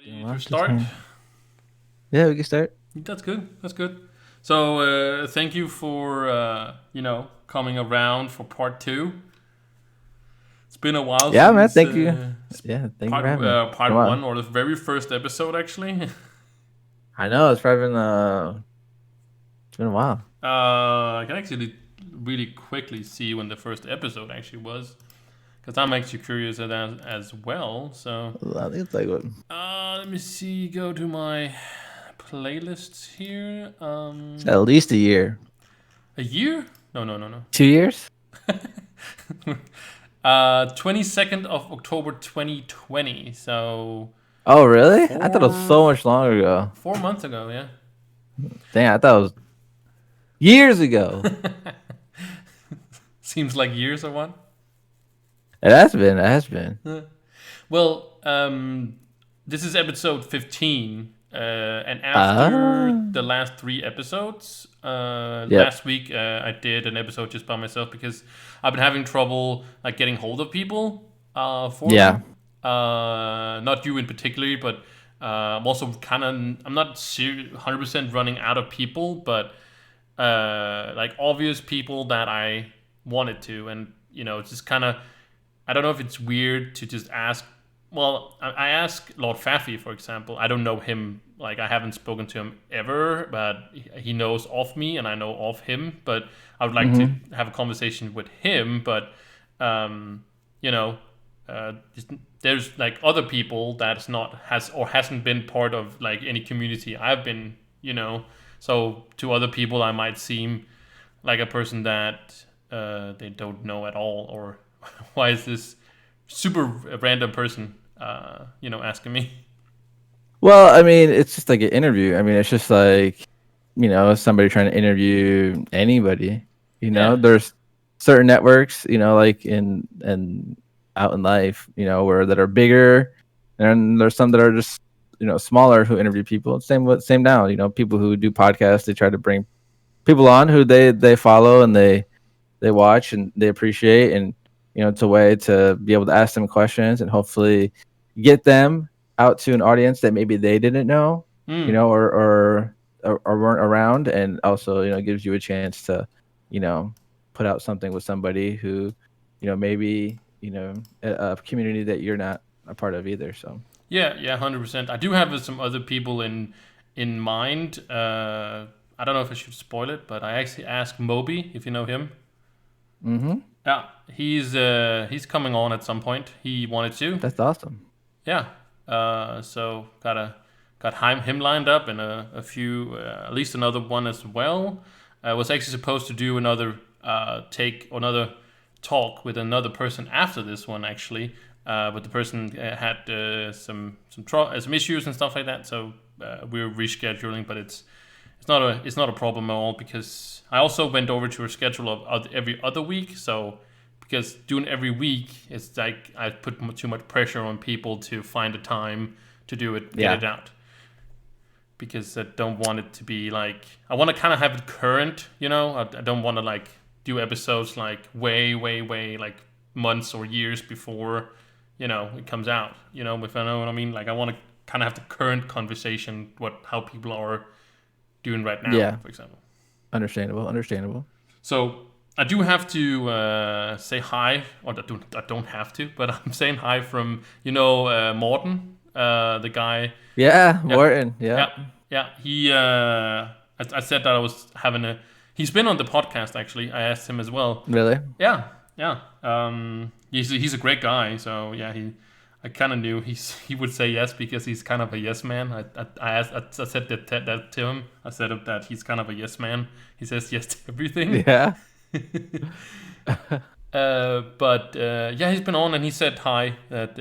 Ready to Lock his start? hand. Yeah, we can start. That's good. That's good. So thank you for coming around for part two. It's been a while Yeah, man. since Thank you. Yeah, thank you for having me. part Come on. one or the very first episode actually. I know it's probably been a while. I can actually really quickly see when the first episode actually was because I'm actually curious at that as well. So I think it's like what, let me see. Go to my playlists here. it's at least a year. A year? No, no, no, no. 2 years? 22nd of October 2020. So Oh, really? I thought it was four so much longer ago. 4 months ago, yeah. Dang, I thought it was years ago. Seems like years or what? It has been. It has been. Well, this is episode 15. And after Ah, the last three episodes, yep. last week I did an episode just by myself because I've been having trouble like getting hold of people for Yeah. them. Not you in particular, but I'm also I'm not 100% running out of people, but like obvious people that I wanted to, and it's just kind of I don't know if it's weird to just ask. Well, I asked Lord Faffy, for example. I don't know him. Like I haven't spoken to him ever, but he knows of me, and I know of him. But I would like to Hmm. have a conversation with him. But um, you know, uh, there's like other people that's not has or hasn't been part of like any community I've been. So to other people, I might seem like a person that they don't know at all, or why is this super random person, asking me? Well, I mean, it's just like an interview. I mean, it's just like, somebody trying to interview anybody. Yeah, There's certain networks, like in out in life, where that are bigger, and there's some that are just, smaller who interview people. Same now, people who do podcasts, they try to bring people on who they follow and they watch and they appreciate, and it's a way to be able to ask them questions and hopefully get them out to an audience that maybe they didn't know, mm. or weren't around, and also gives you a chance to you know put out something with somebody who maybe a community that you're not a part of either. So Yeah, yeah, 100%. I do have some other people in mind. I don't know if I should spoil it, but I actually asked Moby if you know him. hmm Yeah, he's coming on at some point. He wanted to. that's awesome. Yeah. So got him lined up, and a few, at least another one as well. I was actually supposed to do another another talk with another person after this one actually, but the person had some issues and stuff like that. So we're rescheduling, but it's not a problem at all because I also went over to a schedule of every other week. So because doing every week, it's like I put too much pressure on people to find a time to do it, get Yeah, it out. Because I don't want it to be like I want to kind of have it current. I don't want to like do episodes like way, way, way like months or years before it comes out. If I know what I mean. Like I want to kind of have the current conversation, how people are doing right now, yeah, for example. understandable. So I do have to say hi, or I don't have to, but I'm saying hi from Morten, the guy. Yeah, Yeah, Morton. Yeah, yeah, yeah. I said that I was having a. He's been on the podcast actually. I asked him as well. really. Yeah, yeah. He's a great guy. So yeah, I kind of knew he would say yes because he's kind of a yes man. I said that to him. I said that he's kind of a yes man. He says yes to everything. Yeah. But yeah, he's been on and he said hi. That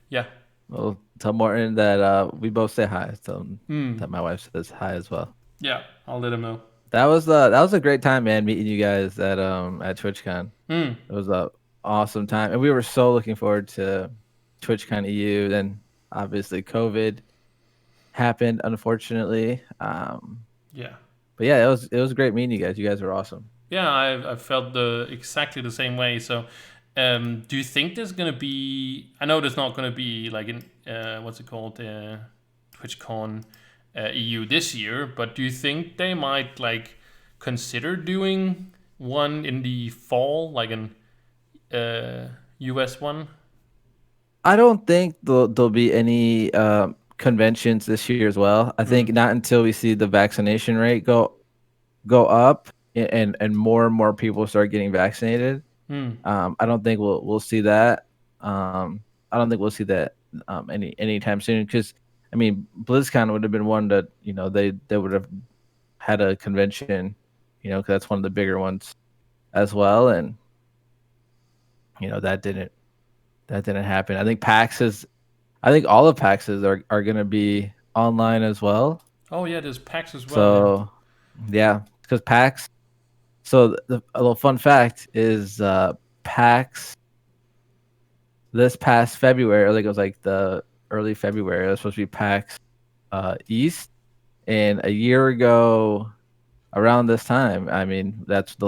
yeah. Well, tell Morton that we both say hi. Tell him Hmm. that my wife says hi as well. Yeah, I'll let him know. That was a great time, man, meeting you guys at TwitchCon. Hmm. It was a awesome time, and we were so looking forward to TwitchCon EU. Then obviously COVID happened, unfortunately. Yeah. But yeah, it was great meeting you guys. You guys were awesome. Yeah, I felt exactly the same way. So, do you think there's gonna be? I know there's not gonna be like what's it called, TwitchCon EU this year. But do you think they might like consider doing one in the fall, like an US one? I don't think there'll be any conventions this year as well. I think not until we see the vaccination rate go up and more people start getting vaccinated. I don't think we'll see that. I don't think we'll see that anytime soon. Because I mean, BlizzCon would have been one that they would have had a convention, because that's one of the bigger ones as well, and that didn't happen. I think all of PAXs are going to be online as well. Oh yeah, there's PAX as well. So yeah, because PAX. So a little fun fact is PAX this past February, I think it was like the early February. It was supposed to be PAX East, and a year ago, around this time, I mean, that's the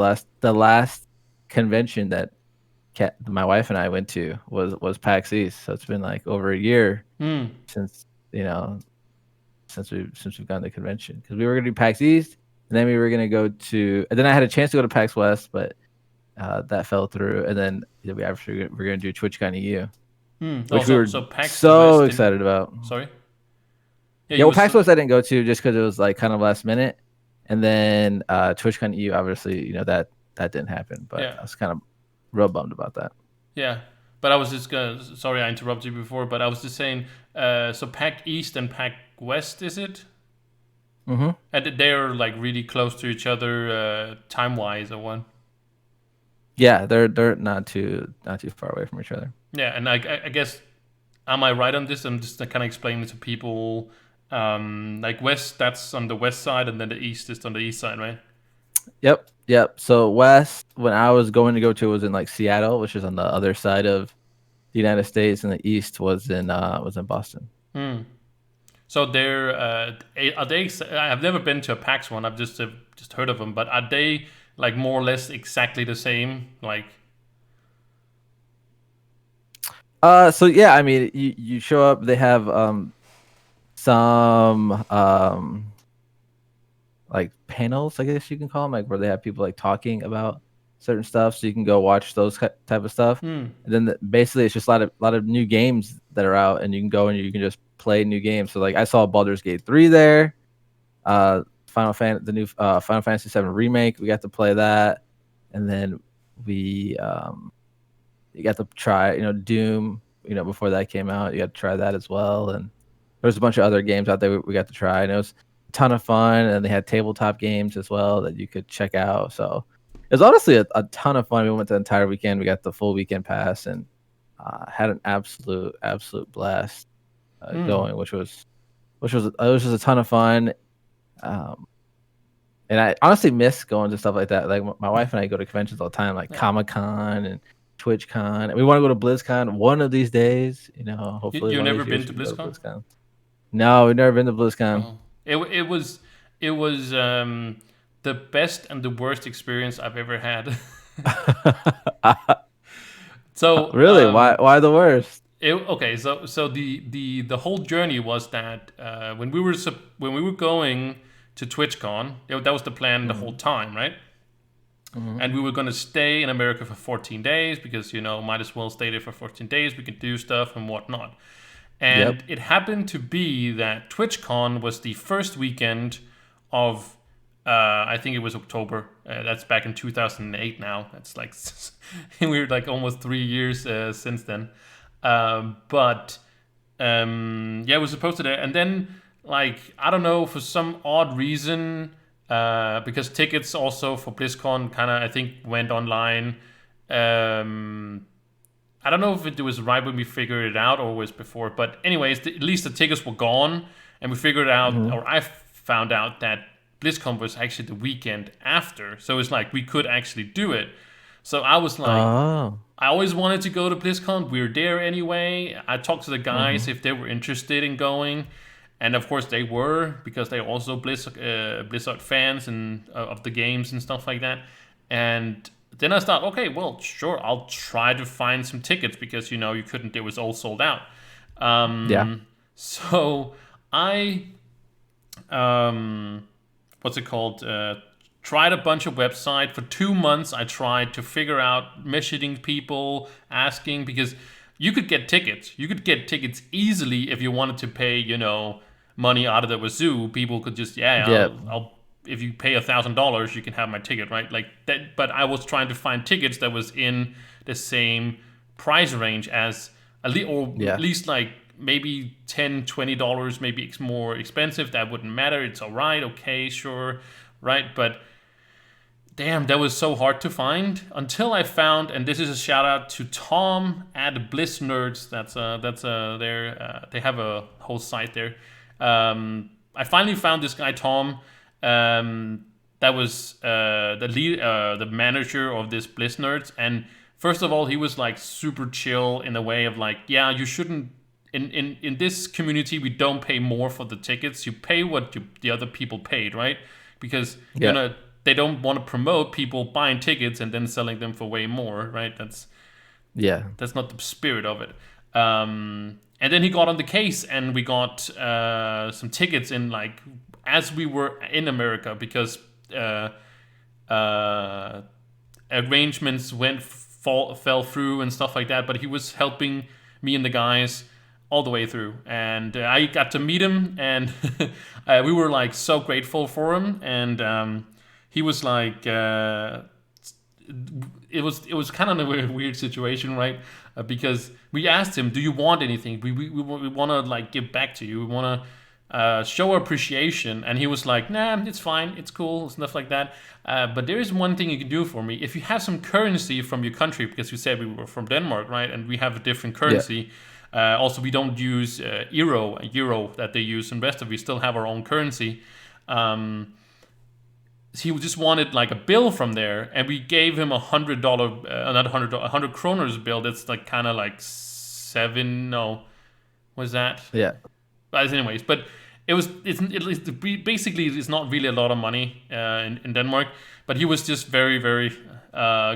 last convention that my wife and I went to was PAX East. So it's been like over a year since since we've gone to convention, because we were going to do PAX East, and then we were going to go to, and then I had a chance to go to PAX West, but that fell through, and then we're going to do TwitchCon EU, which we were PAX so West excited about. Sorry. Yeah, well, PAX West I didn't go to just because it was like kind of last minute, and then TwitchCon EU, obviously, that didn't happen, but I was kind of real bummed about that. Yeah, but I was just gonna. Sorry, I interrupted you before, but I was just saying. So PAX East and PAX West, is it? Mm-hmm. And they're like really close to each other, time wise, or one. Yeah, they're not too far away from each other. Yeah, and I guess, am I right on this? I'm just kind of explaining to people. Like West, that's on the west side, and then the East is on the east side, right? Yep. So West, when I was going to go to, was in like Seattle, which is on the other side of the United States, and the East was in Boston. So they're are they? I've never been to a PAX one. I've just heard of them. But are they like more or less exactly the same? Like. So yeah, I mean, you show up. They have some like panels, I guess you can call them, like where they have people like talking about certain stuff, so you can go watch those type of stuff. And then basically it's just a lot of new games that are out, and you can go and you can just play new games. So like I saw Baldur's Gate 3 there, the new Final Fantasy 7 remake. We got to play that, and then we you got to try Doom. Before that came out, you got to try that as well. And there's a bunch of other games out there we got to try, and it was ton of fun, and they had tabletop games as well that you could check out. So it was honestly a ton of fun. We went the entire weekend. We got the full weekend pass, and had an absolute blast going, which was just a ton of fun. And I honestly miss going to stuff like that. Like my wife and I go to conventions all the time, like Comic-Con and TwitchCon, and we want to go to BlizzCon one of these days. Hopefully. You've never been to BlizzCon? No, we've never been to BlizzCon. Oh. It was the best and the worst experience I've ever had. So really, why the worst? Okay, so the whole journey was that when we were going to TwitchCon, that was the plan the whole time, right? And we were going to stay in America for 14 days because might as well stay there for 14 days. We could do stuff and whatnot. And it happened to be that TwitchCon was the first weekend of, I think it was October. That's back in 2008 now. That's like, we're like almost 3 years since then. But it was supposed to there. And then, like, I don't know, for some odd reason, because tickets also for BlizzCon kind of, I think, went online. I don't know if it was right when we figured it out or was before, but anyways, at least the tickets were gone, and we figured out, or I found out that BlizzCon was actually the weekend after, so it's like we could actually do it. So I was like, I always wanted to go to BlizzCon. We were there anyway. I talked to the guys if they were interested in going, and of course they were, because they're also Blizzard fans and of the games and stuff like that. And then I thought, okay, well, sure, I'll try to find some tickets because you couldn't. It was all sold out. Yeah. So I what's it called? Tried a bunch of websites for 2 months. I tried to figure out messaging people, asking because you could get tickets. You could get tickets easily if you wanted to pay, money out of the wazoo. People could just, yeah, Yeah. I'll if you pay $1,000, you can have my ticket, right? Like that. But I was trying to find tickets that was in the same price range as or at Yeah. least like maybe $10, $20, maybe it's more expensive. That wouldn't matter. It's all right. Okay, sure, right? But damn, that was so hard to find until I found, and this is a shout out to Tom at Bliss Nerds. They have a whole site there. I finally found this guy Tom. That was the manager of this Bliss Nerds, and first of all, he was like super chill in the way of like, yeah, you shouldn't. In this community, we don't pay more for the tickets. You pay what the other people paid, right? Because Yeah. they don't want to promote people buying tickets and then selling them for way more, right? Yeah. That's not the spirit of it. And then he got on the case, and we got some tickets in like as we were in America because uh, arrangements fell through and stuff like that. But he was helping me and the guys all the way through, and I got to meet him, and we were like so grateful for him, and he was like. It was kind of a weird situation, right? Because we asked him, "Do you want anything? We want to like give back to you. We want to show our appreciation." And he was like, "Nah, it's fine. It's cool, stuff like that. But there is one thing you can do for me. If you have some currency from your country, because you said we were from Denmark, right? And we have a different Yeah. currency. Also, we don't use euro that they use in Rest of. We still have our own currency." He just wanted like a bill from there, and we gave him $100, not $100 kroners bill. That's like kind of like seven. No, was that? Yeah. But anyways, but basically it's not really a lot of money in Denmark. But he was just very very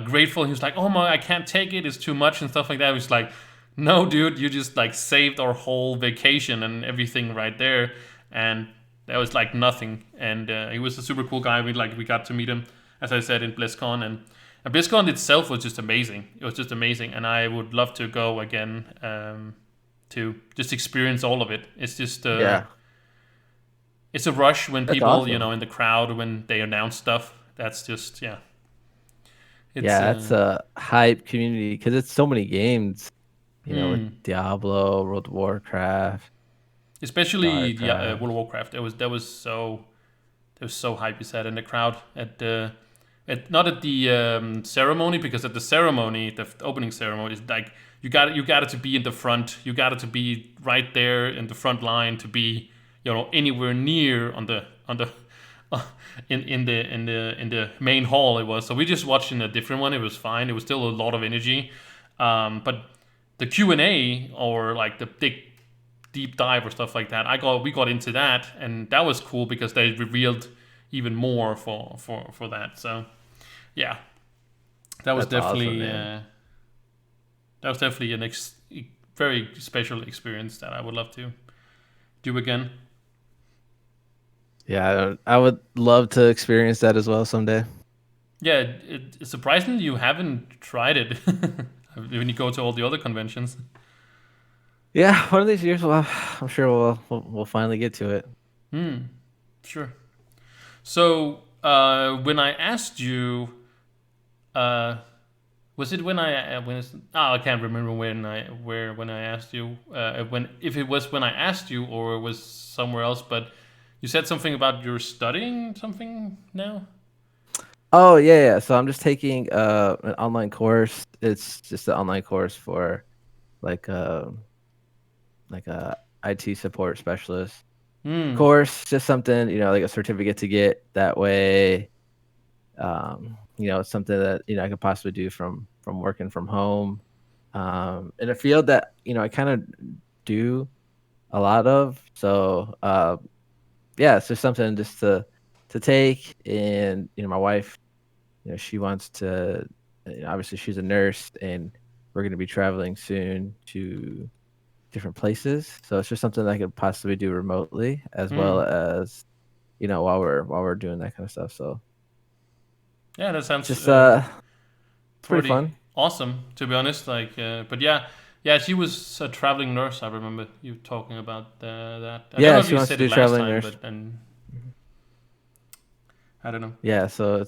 grateful. He was like, "Oh my, I can't take it. It's too much and stuff like that." He was like, "No, dude, you just like saved our whole vacation and everything right there." And that was like nothing, and he was a super cool guy. We got to meet him, as I said, in BlizzCon, and BlizzCon itself was just amazing. It was just amazing, and I would love to go again to just experience all of it. It's just Yeah. it's a rush when That's people awesome. in the crowd when they announce stuff. That's just yeah. It's Yeah, that's a hype community because it's so many games, with Diablo, World of Warcraft, especially the StarCraft. World of Warcraft. It was so hype. You said in the crowd not at the ceremony, because at the ceremony, the opening ceremony is like you got it to be in the front. You got it to be right there in the front line to be anywhere near on the in the main hall. It was so we just watched in a different one. It was fine. It was still a lot of energy, but the Q&A or like the big deep dive or stuff like that. We got into that, and that was cool because they revealed even more for that. So yeah, that was That's awesome, definitely man. an very special experience that I would love to do again. Yeah, I would love to experience that as well someday. Yeah, it's surprising you haven't tried it when you go to all the other conventions. Yeah, one of these years, well, I'm sure we'll finally get to it. Sure. So when I asked you, uh, was it I can't remember when I asked you when if it was when I asked you or it was somewhere else, but you said something about you're studying something now. Oh yeah, yeah. So I'm just taking an online course. It's just an online course for like a IT support specialist Hmm. course. Just something, like a certificate to get. That way, it's something that I could possibly do from working from home. In a field that I kind of do a lot of. So yeah, it's just something just to take. And my wife, she wants to. Obviously, she's a nurse, and we're going to be traveling soon to different places. So it's just something that I could possibly do remotely, as well Hmm. as while we're doing that kind of stuff. So Yeah, that sounds just it's pretty pretty fun. awesome, to be honest. Like, but yeah, yeah, she was a traveling nurse. I remember you talking about that. I don't Yeah, know if she you wants to said do it last traveling time, nurse. but then I don't know. Yeah, so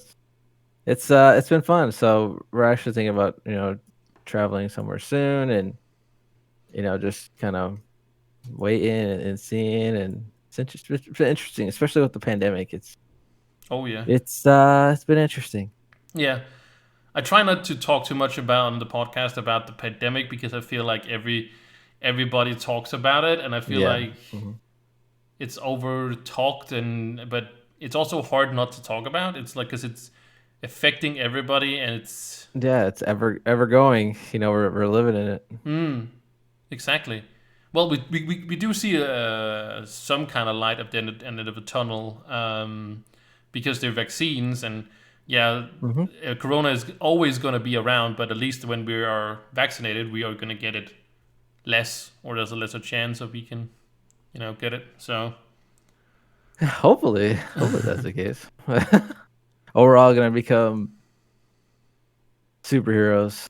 it's been fun. So we're actually thinking about traveling somewhere soon, and just kind of waiting and seeing, and it's been interesting, especially with the pandemic. Oh yeah, It's been interesting. yeah. I try not to talk too much about on the podcast about the pandemic because I feel like everybody talks about it, and I feel Yeah. like Hmm. it's over talked, and but it's also hard not to talk about. It's like because it's affecting everybody, and it's Yeah, it's ever going. We're living in it. exactly. Well, we do see some kind of light at the end of the tunnel because there are vaccines, and yeah, Hmm. Corona is always going to be around, but at least when we are vaccinated, we are going to get it less, or there's a lesser chance of we can, get it. So, Hopefully that's the case. Or we're all gonna become superheroes,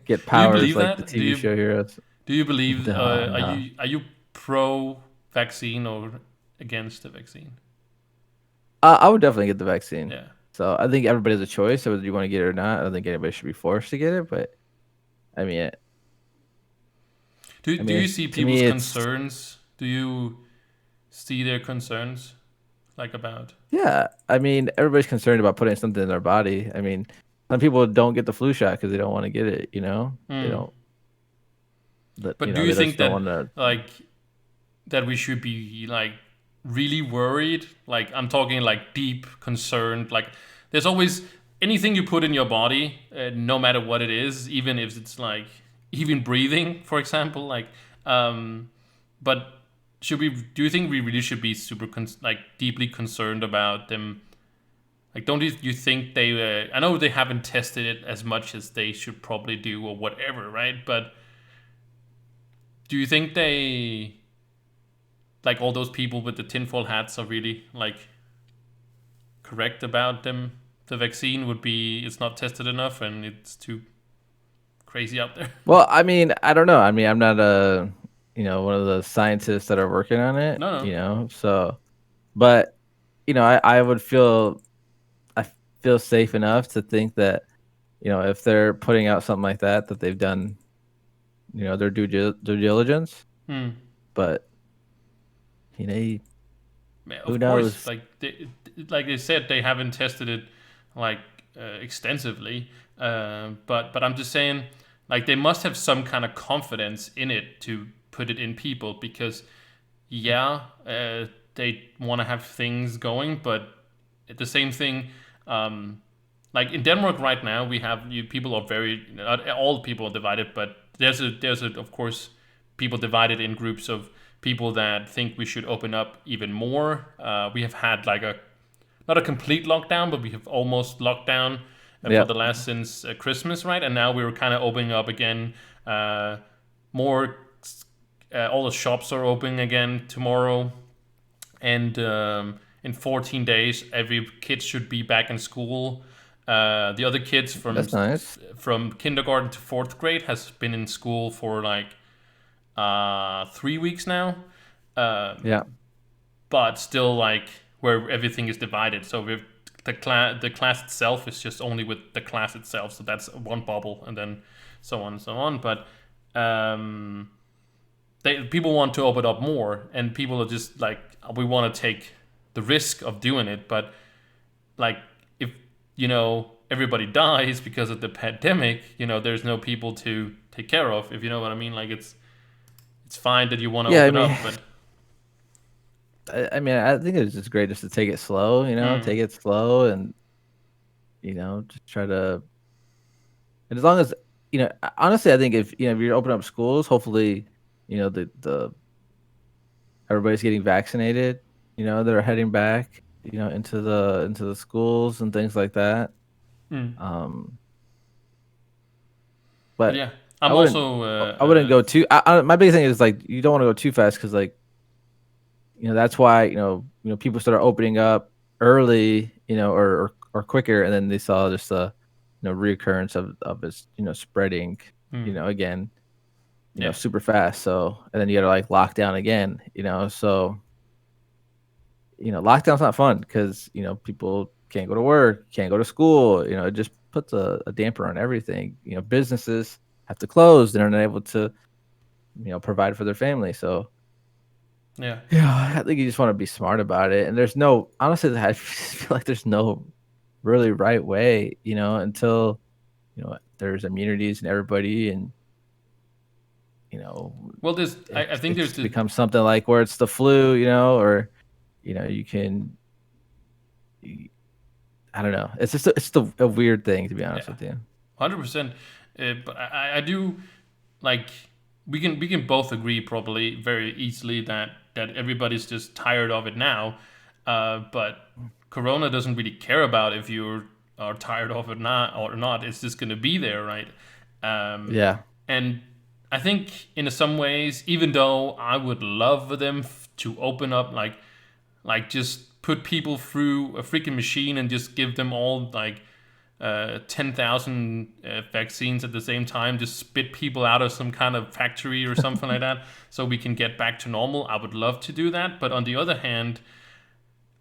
get do you powers believe like the that? TV show heroes. Do you believe? No, Are no. you pro vaccine or against the vaccine? I would definitely get the vaccine. Yeah. So I think everybody has a choice of whether you want to get it or not. I don't think anybody should be forced to get it, but I mean, Do you see to people's me, it's concerns? Do you see their concerns like about? yeah. I mean, everybody's concerned about putting something in their body. I mean, some people don't get the flu shot because they don't want to get it. They Hmm. don't. That But do you they think just don't that want to. like that we should be like really worried? Like I'm talking like deep concerned. Like there's always anything you put in your body, no matter what it is, even if it's like even breathing, for example. Like, but should we? Do you think we really should be super like deeply concerned about them? Like, don't you think they? I know they haven't tested it as much as they should probably do, or whatever, right? But do you think they like all those people with the tinfoil hats are really like correct about them? The vaccine would be it's not tested enough and it's too crazy out there. Well, I mean, I don't know. I mean, I'm not one of the scientists that are working on it. No, no. So, but I would I feel safe enough to think that if they're putting out something like that, that they've done their due diligence. Hmm. But you know, Yeah, who of course, knows? like they said, they haven't tested it like extensively. But I'm just saying, like they must have some kind of confidence in it to put it in people because yeah, they want to have things going, but at the same thing, um, like in Denmark right now, we have people are very not all people are divided, but there's a of course people divided in groups of people that think we should open up even more. We have had like a not a complete lockdown, but we have almost locked down for Yeah, the last since Christmas, right? And now we're kind of opening up again. More, all the shops are opening again tomorrow, and in 14 days, every kid should be back in school. The other kids that's nice. from kindergarten to fourth grade has been in school for like 3 weeks now, Yeah, but still like where everything is divided. So we've the class itself is just only with the class itself. So that's one bubble, and then so on and so on. But um, people want to open up more, and people are just like we want to take the risk of doing it. But like if everybody dies because of the pandemic, there's no people to take care of. If you know what I mean, like it's fine that you want to yeah. I open mean, up, but I think it's just great just to take it slow. mm, Take it slow, and just try to. And as long as honestly, I think if you open up schools, hopefully, the everybody's getting vaccinated. They're heading back, into the schools and things like that. mm. Um, But but yeah, I'm I wouldn't also I wouldn't go too. My biggest thing is like you don't want to go too fast because like that's why people started opening up early, or quicker, and then they saw just the reoccurrence of it spreading, hmm, again, yeah. super fast. So and then you got to like lock down again, so lockdown's not fun because people can't go to work, can't go to school. It just puts a damper on everything. Businesses have to close; they're not able to provide for their family. So Yeah. yeah, I think you just want to be smart about it. And there's no honestly, I feel like there's no really right way, until there's immunities in everybody, and you know Well, there's I it think it there's just the becomes something like where it's the flu, or you can I don't know. It's just a weird thing, to be honest yeah, with you. 100%. But I do like we can both agree probably very easily that everybody's just tired of it now. But Corona doesn't really care about if you are tired of it not or not. It's just gonna be there, right? Um, Yeah. and I think in some ways, even though I would love for them to open up, like just put people through a freaking machine and just give them all like 10,000 vaccines at the same time, just spit people out of some kind of factory or something like that, so we can get back to normal. I would love to do that, but on the other hand,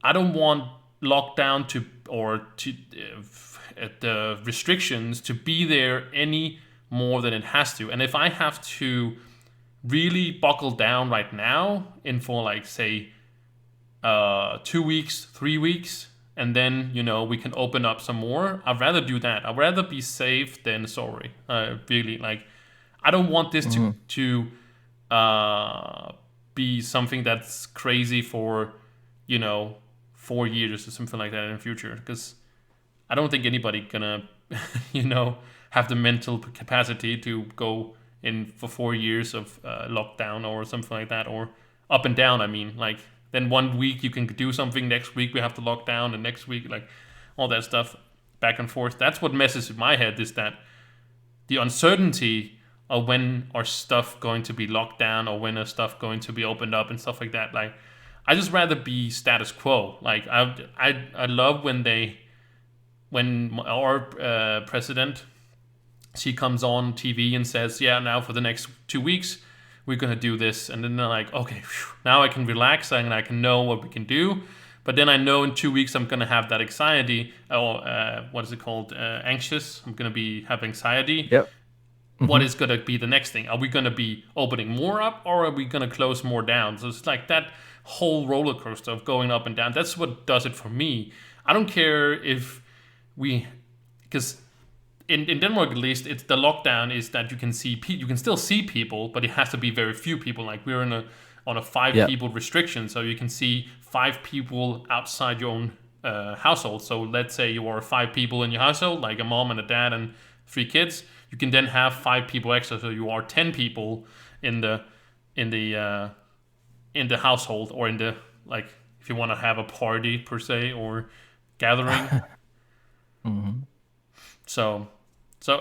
I don't want lockdown to or to the restrictions to be there any more than it has to. And if I have to really buckle down right now in for like say 2 weeks, 3 weeks, and then we can open up some more. I'd rather do that. I'd rather be safe than sorry. Really, like I don't want this to Mhm. be something that's crazy for you know 4 years or something like that in the future. Because I don't think anybody gonna have the mental capacity to go in for 4 years of lockdown or something like that, or up and down. I mean, like then one week you can do something, next week we have to lock down, and next week like all that stuff back and forth. That's what messes with my head, is that the uncertainty of when our stuff going to be locked down or when our stuff going to be opened up and stuff like that. Like I just rather be status quo. Like I love when our president, she comes on TV and says, "Yeah, now for the next 2 weeks, we're gonna do this," and then they're like, "Okay, phew, now I can relax and I can know what we can do." But then I know in 2 weeks I'm gonna have that anxiety, or what is it called? Anxious. I'm gonna be have anxiety. Yep. What Mhm. is gonna be the next thing? Are we gonna be opening more up, or are we gonna close more down? So it's like that whole roller coaster of going up and down. That's what does it for me. I don't care if we, because in Denmark at least, it's the lockdown is that you can still see people, but it has to be very few people. Like we're on a five Yep. people restriction, so you can see 5 people outside your own household. So let's say you are 5 people in your household, like a mom and a dad and 3 kids. You can then have 5 people extra, so you are 10 people in the in the uh, in the household, or in the like if you want to have a party per se or gathering. Mhm. So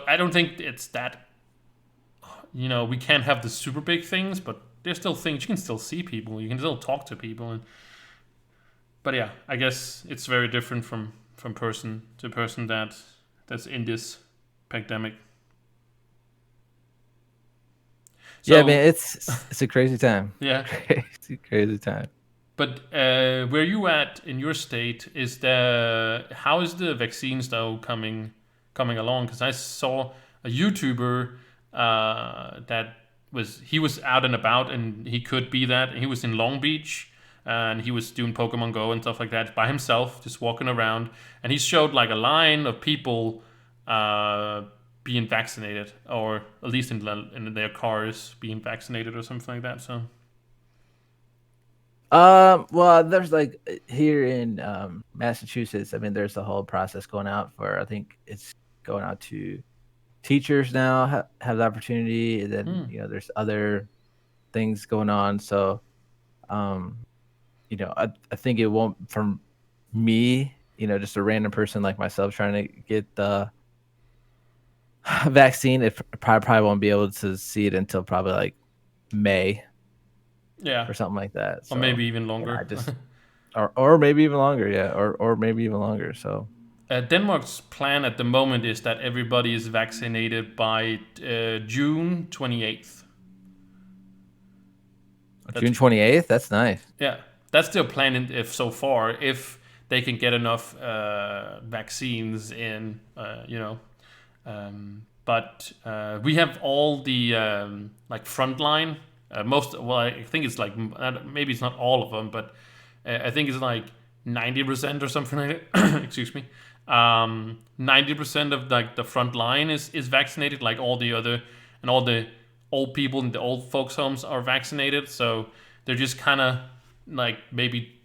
I don't think it's that. We can't have the super big things, but there's still things you can still see people. You can still talk to people, but yeah, I guess it's very different from person to person that's in this pandemic. Yeah, So man, it's a crazy time. yeah, Crazy time. but where you at in your state is the how is the vaccines though coming along? Because I saw a YouTuber that he was out and about and he could be that. He was in Long Beach and he was doing Pokemon Go and stuff like that by himself, just walking around. And he showed like a line of people uh, being vaccinated, or at least in their cars being vaccinated or something like that. So Well, there's like here in Massachusetts. I mean, there's a whole process going out for. I think it's going out to teachers now have the opportunity, and then hmm, there's other things going on. So, um, I think it won't from me, just a random person like myself trying to get the vaccine, it probably won't be able to see it until probably like May Yeah, or something like that. or So maybe even yeah, longer. I just or maybe even longer, yeah, or maybe even longer. So Denmark's plan at the moment is that everybody is vaccinated by June 28th. That's June 28th, that's nice. Yeah, that's their plan. If so far, if they can get enough vaccines in, but we have all the like frontline. Most well, I think it's like maybe it's not all of them, but I think it's like 90% or something like that. Excuse me. 90% of like the front line is vaccinated. Like all the other and all the old people in the old folks homes are vaccinated. So they're just kind of like maybe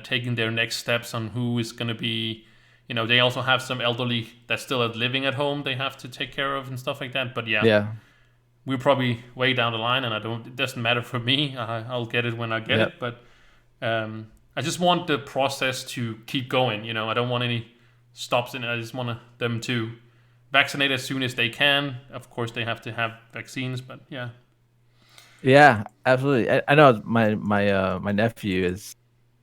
taking their next steps on who is going to be. They also have some elderly that's still living at home they have to take care of and stuff like that. But yeah, Yeah. we're probably way down the line, and it doesn't matter for me. I'll get it when I get Yep. it. But I just want the process to keep going. I don't want any stops in it. I just want them to vaccinate as soon as they can. Of course, they have to have vaccines, but yeah. Yeah, absolutely. I know my nephew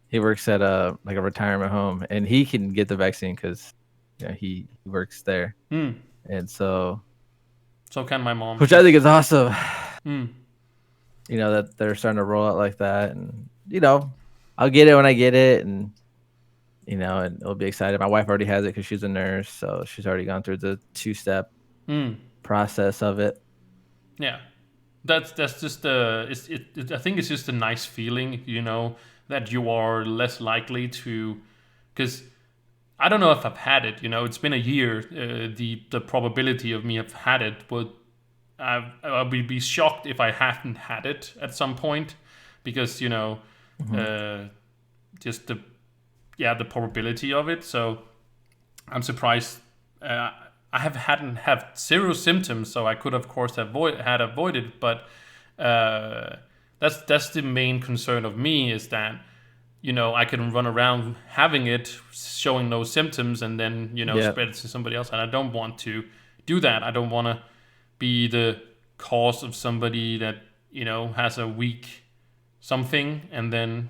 he works at like a retirement home, and he can get the vaccine because he works there, Hmm. and so So can my mom. which I think is awesome. Hmm. That they're starting to roll out like that, and I'll get it when I get it, and and it'll be excited. My wife already has it because she's a nurse, so she's already gone through the 2-step Hmm. process of it. Yeah. That's just I think it's just a nice feeling, that you are less likely to, because I don't know if I've had it. It's been a year. The probability of me have had it would I would be shocked if I hadn't had it at some point, because Hmm. just the probability of it. So I'm surprised. I hadn't have zero symptoms, so I could of course avoided. But that's the main concern of me, is that I can run around having it, showing no symptoms, and then Yeah. spread it to somebody else. And I don't want to do that. I don't want to be the cause of somebody that has a weak something and then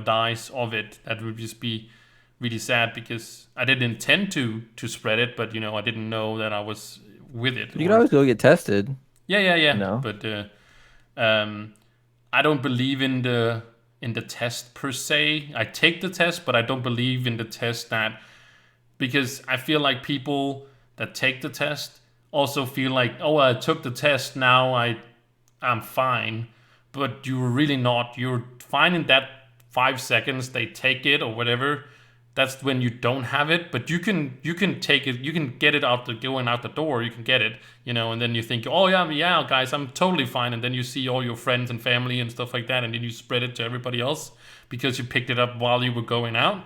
dies of it. That would just be really sad, because I didn't intend to spread it, but I didn't know that I was with it. You can Or always go get tested. yeah. You know. But um, I don't believe in the test per se. I take the test, but I don't believe in the test, because I feel like people that take the test also feel like, oh, I took the test, now I'm fine. But you're really not. You're fine in that 5 seconds they take it or whatever. That's when you don't have it, but you can take it, you can get it going out the door, you can get it, and then you think, oh yeah, guys, I'm totally fine, and then you see all your friends and family and stuff like that, and then you spread it to everybody else because you picked it up while you were going out.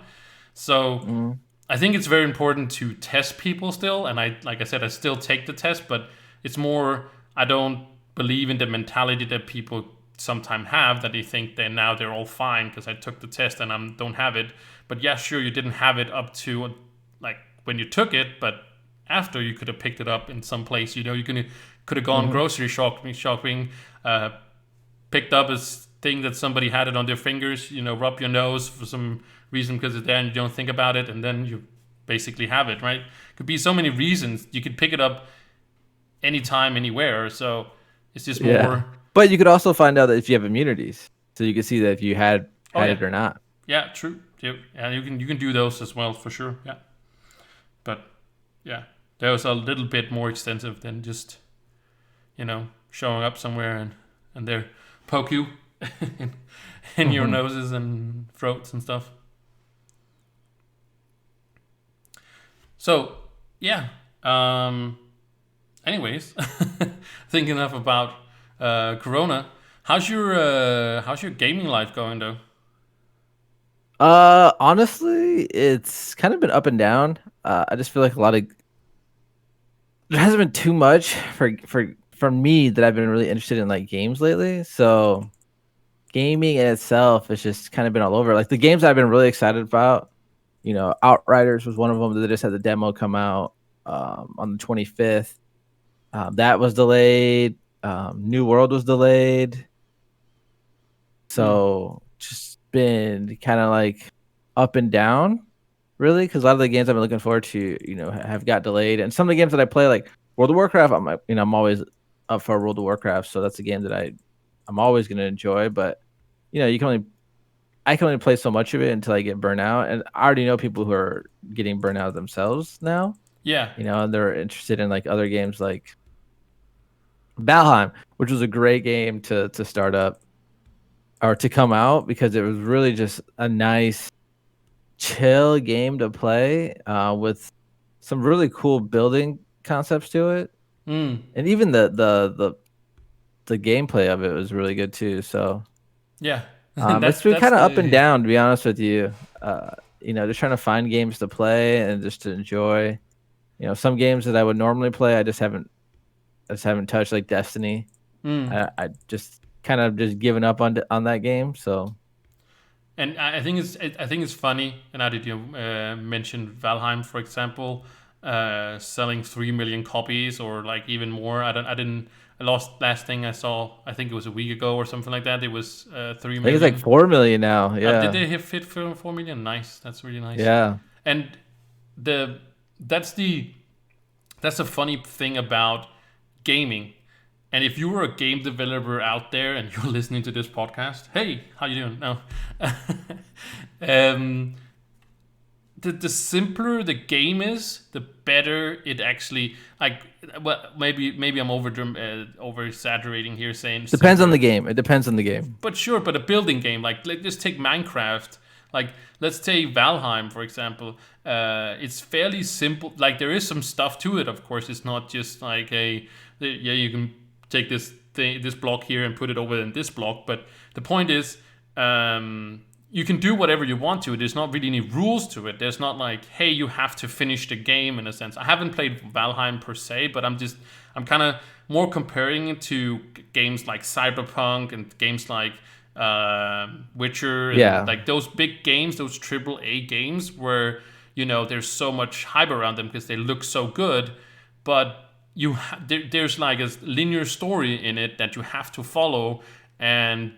So Mm. I think it's very important to test people still, and like I said, I still take the test, but it's more, I don't believe in the mentality that people sometimes have, that they think they're all fine because I took the test and I don't have it. But yeah, sure, you didn't have it up to like when you took it, but after you could have picked it up in some place. You could have gone Hmm. grocery shopping, picked up a thing that somebody had it on their fingers, rub your nose for some reason because it's there and you don't think about it, and then you basically have it, right? Could be so many reasons. You could pick it up anytime, anywhere. So it's just Yeah. more. But you could also find out that if you have immunities, so you can see that if you Oh had yeah, it or not. yeah, true. Yeah, you can do those as well for sure. Yeah, but yeah, that was a little bit more extensive than just showing up somewhere and they poke you in your Hmm. noses and throats and stuff. So yeah. Anyways, think enough about Corona. How's your gaming life going though? Honestly, it's kind of been up and down. I just feel like there hasn't been too much for me that I've been really interested in like games lately. So gaming in itself has just kind of been all over. Like the games I've been really excited about, Outriders was one of them that just had the demo come out on the 25th. That was delayed. New World was delayed. Mm. So just been kind of like up and down, really, because a lot of the games I've been looking forward to, have got delayed, and some of the games that I play, like World of Warcraft, I'm always up for World of Warcraft, so that's a game that I'm always going to enjoy. But I can only play so much of it until I get burnt out, and I already know people who are getting burnt out themselves now, Yeah. and they're interested in like other games like Valheim, which was a great game to start up or to come out because it was really just a nice chill game to play with some really cool building concepts to it, Mm. and even the gameplay of it was really good too. So Yeah. it's that's been that's kind of up the and yeah. down, to be honest with you. Just trying to find games to play and just to enjoy. Some games that I would normally play, I just haven't touched, like Destiny. Mm. I just kind of just given up on that game. So And I think it's funny. And how did you mention Valheim, for example, selling 3 million copies or like even more? I didn't. I lost last thing I saw. I think it was a week ago or something like that. It was three I think it's like million. 4 million now. Did Yeah, they hit fit for 4 million? Nice. That's really nice. yeah. And the that's the that's the funny thing about gaming. And if you were a game developer out there and you're listening to this podcast, hey, how you doing? No, um, the simpler the game is, the better it actually like. Well, maybe I'm over exaggerating here saying Depends on simpler, the game. It depends on the game. but sure. But a building game like let's take Minecraft. Like let's take Valheim for example. It's fairly simple. Like there is some stuff to it. Of course, it's not just like yeah, you can take this block here and put it over in this block. But the point is, you can do whatever you want to. There's not really any rules to it. There's not like, hey, you have to finish the game in a sense. I haven't played Valheim per se, but I'm kind of more comparing it to games like Cyberpunk and games like Witcher and Yeah, like those big games, those triple A games where there's so much hype around them because they look so good, but there's like a linear story in it that you have to follow, and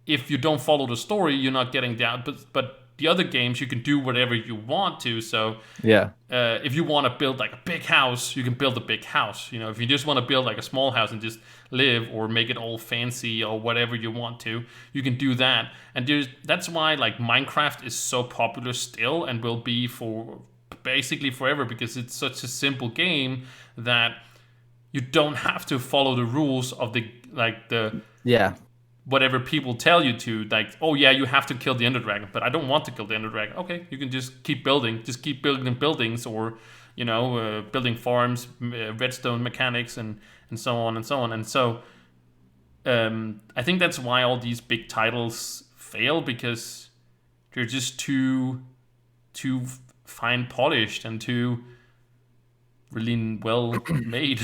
if you don't follow the story, you're not getting down. But the other games, you can do whatever you want to. So yeah, if you want to build like a big house, you can build a big house. If you just want to build like a small house and just live or make it all fancy or whatever you want to, you can do that. And that's why like Minecraft is so popular still and will be for basically forever because it's such a simple game that you don't have to follow the rules of the yeah. whatever people tell you to, like, oh yeah, you have to kill the Ender Dragon, but I don't want to kill the Ender Dragon. Okay, you can just keep building buildings, or building farms, redstone mechanics, and so on and so on. And so I think that's why all these big titles fail, because they're just too fine polished and too really well made.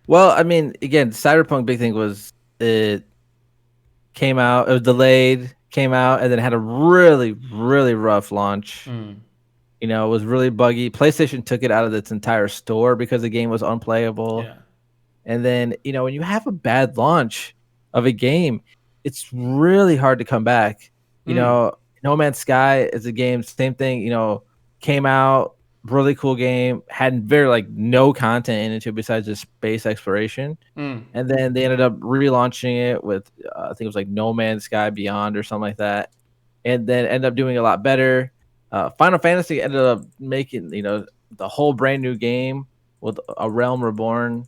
Well, I mean, again, Cyberpunk big thing was it came out, it was delayed, came out, and then had a really, really rough launch. Mm, It was really buggy. PlayStation took it out of its entire store because the game was unplayable. yeah. And then, when you have a bad launch of a game, it's really hard to come back. Mm, No Man's Sky is a game, same thing, came out, really cool game, had very like no content in it too besides just space exploration. mm, And then they ended up relaunching it with, I think it was like No Man's Sky Beyond or something like that. And then ended up doing a lot better. Final Fantasy ended up making, the whole brand new game with a Realm Reborn.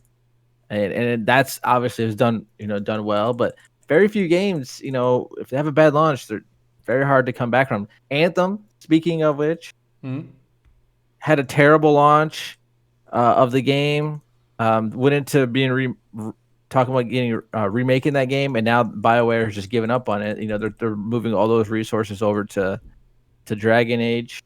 And that's obviously was done well. But very few games, if they have a bad launch, they're very hard to come back from. Anthem, speaking of which, mm. had a terrible launch of the game. Went into being talking about getting remaking that game, and now BioWare has just given up on it. They're moving all those resources over to Dragon Age,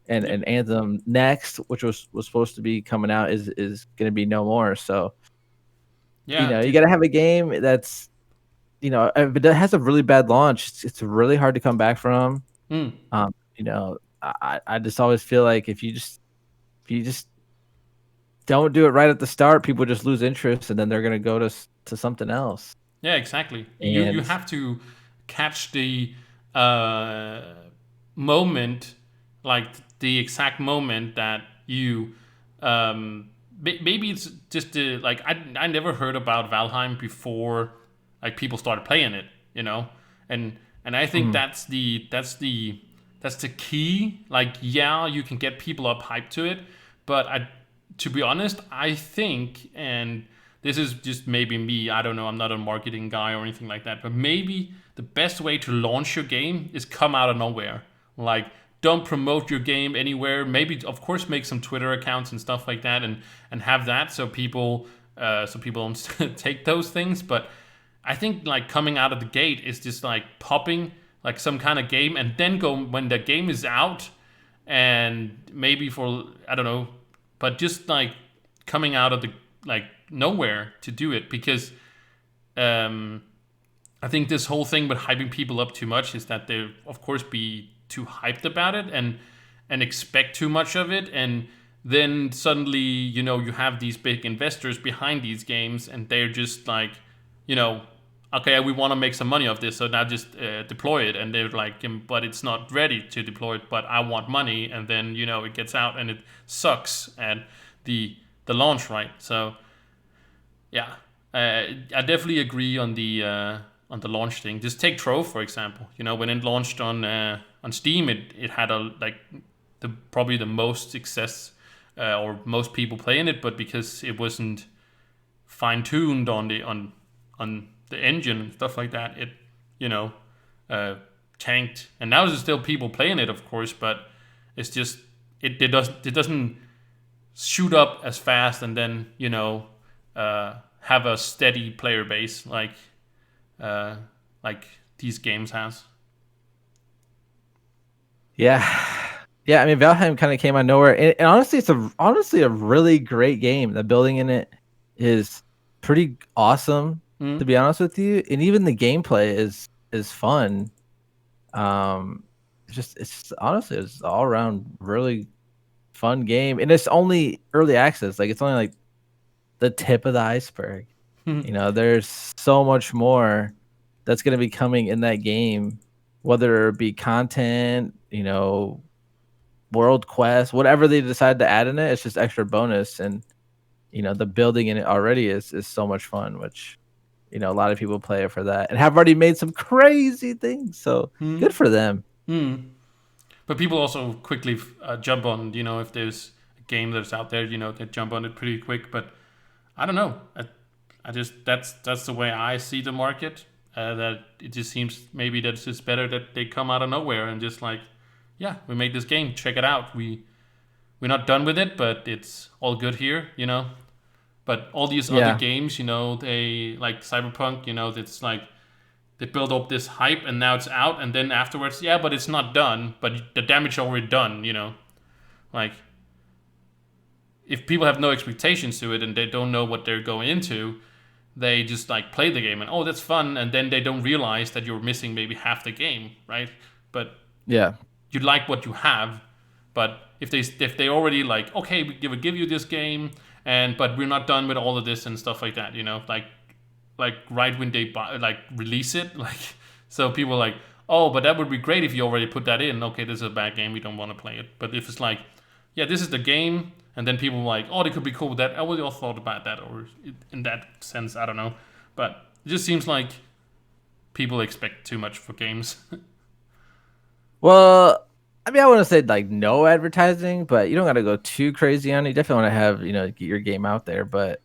and Yeah, Anthem next, which was supposed to be coming out, is going to be no more. So yeah, you dude. got to have a game that's if it has a really bad launch, it's really hard to come back from. Mm. I just always feel like if you just don't do it right at the start, people just lose interest, and then they're gonna go to something else. Yeah, exactly. You And have to catch the uh, moment, like the exact moment that you. Maybe it's just like I never heard about Valheim before, like people started playing it, and I think mm, that's the key. Like, yeah, you can get people up hyped to it, but to be honest, I think, and this is just maybe me, I don't know, I'm not a marketing guy or anything like that, but maybe the best way to launch your game is come out of nowhere. Like, don't promote your game anywhere. Maybe, of course, make some Twitter accounts and stuff like that, and have that so people don't take those things. But I think like coming out of the gate is just like popping like some kind of game, and then go when the game is out, and maybe for I don't know, but just like coming out of the like nowhere to do it, because um, I think this whole thing with hyping people up too much is that they of course be too hyped about it, and expect too much of it, and then suddenly you have these big investors behind these games, and they're just like, you know okay, we want to make some money off this, so now just deploy it, and they're like, but it's not ready to deploy it, but I want money, and then it gets out and it sucks at the launch, right? So yeah, I definitely agree on the launch thing. Just take Trove for example. When it launched on Steam, it had probably the most success, or most people playing it, but because it wasn't fine tuned on the engine and stuff like that, it you know tanked. And now there's still people playing it, of course, but it's just it doesn't shoot up as fast, and then have a steady player base uh, like these games has. yeah, yeah. I mean, Valheim kind of came out of nowhere, and honestly, it's honestly a really great game. The building in it is pretty awesome, to be honest with you, and even the gameplay is fun. It's honestly it's all around really fun game, and it's only early access. Like it's only like the tip of the iceberg. There's so much more that's going to be coming in that game, whether it be content, world quest, whatever they decide to add in it. It's just extra bonus, and the building in it already is so much fun, which a lot of people play it for that and have already made some crazy things. So good for them. But people also quickly jump on, if there's a game that's out there, they jump on it pretty quick. But I don't know. I just that's the way I see the market. That it just seems maybe that it's just better that they come out of nowhere and just like, yeah, we made this game, check it out. We're not done with it, but it's all good here. But all these other Yeah. games, they like Cyberpunk, it's like they build up this hype and now it's out, and then afterwards, yeah, but it's not done, but the damage already done. Like, if people have no expectations to it and they don't know what they're going into, they just like play the game and, oh, that's fun, and then they don't realize that you're missing maybe half the game, right? But Yeah. you like what you have. But if they already like, okay, we give you this game, but we're not done with all of this and stuff like that, like right when they like release it, like, so people are like, oh, but that would be great if you already put that in. Okay, this is a bad game, we don't want to play it. But if it's like, yeah, this is the game, and then people are like, oh, they could be cool with that. I would all thought about that, or in that sense, I don't know. But it just seems like people expect too much for games. Well, I mean, I wouldn't say like no advertising, but you don't got to go too crazy on it. You definitely want to have, get your game out there. But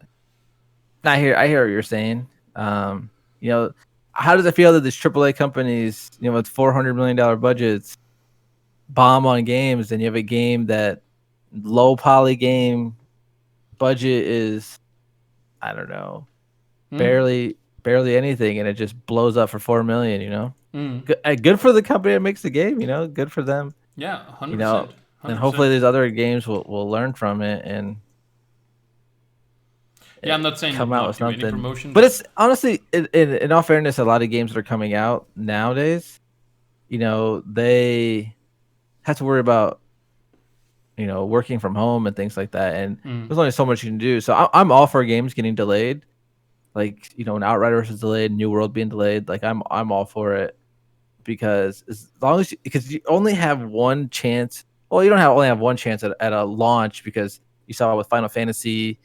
I hear what you're saying. Um, you know, how does it feel that these AAA companies, with $400 million budgets, bomb on games, and you have a game that low poly game budget is, I don't know, Mm, barely anything, and it just blows up for 4 million. mm. Good for the company that makes the game. Good for them. Yeah, you 100%. know, and hopefully 100%. these other games will learn from it and Yeah, I'm not saying come out not with do any something. promotion, But but it's honestly, in all fairness, a lot of games that are coming out nowadays, they have to worry about working from home and things like that, and Mm. there's only so much you can do. So I'm all for games getting delayed, like an Outriders is delayed, New World being delayed. Like I'm all for it because as long as because you only have one chance. Well, you don't have only have one chance at a launch because you saw with Final Fantasy,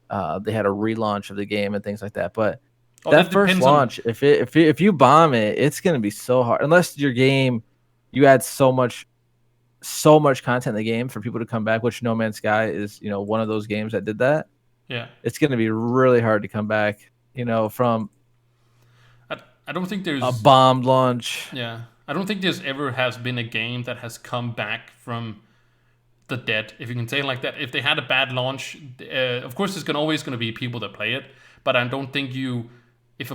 they had a relaunch of the game and things like that. But Oh, that that first depends on. launch, if you bomb it, it's gonna be so hard. Unless your game, you add so much content in the game for people to come back. Which No Man's Sky is one of those games that did that. Yeah. It's gonna be really hard to come back. From I, I don't think a there's. bombed launch. Yeah. I don't think there's ever has been a game that has come back from the dead, if you can say it like that. If they had a bad launch, of course, there's always going to be people that play it. But I don't think if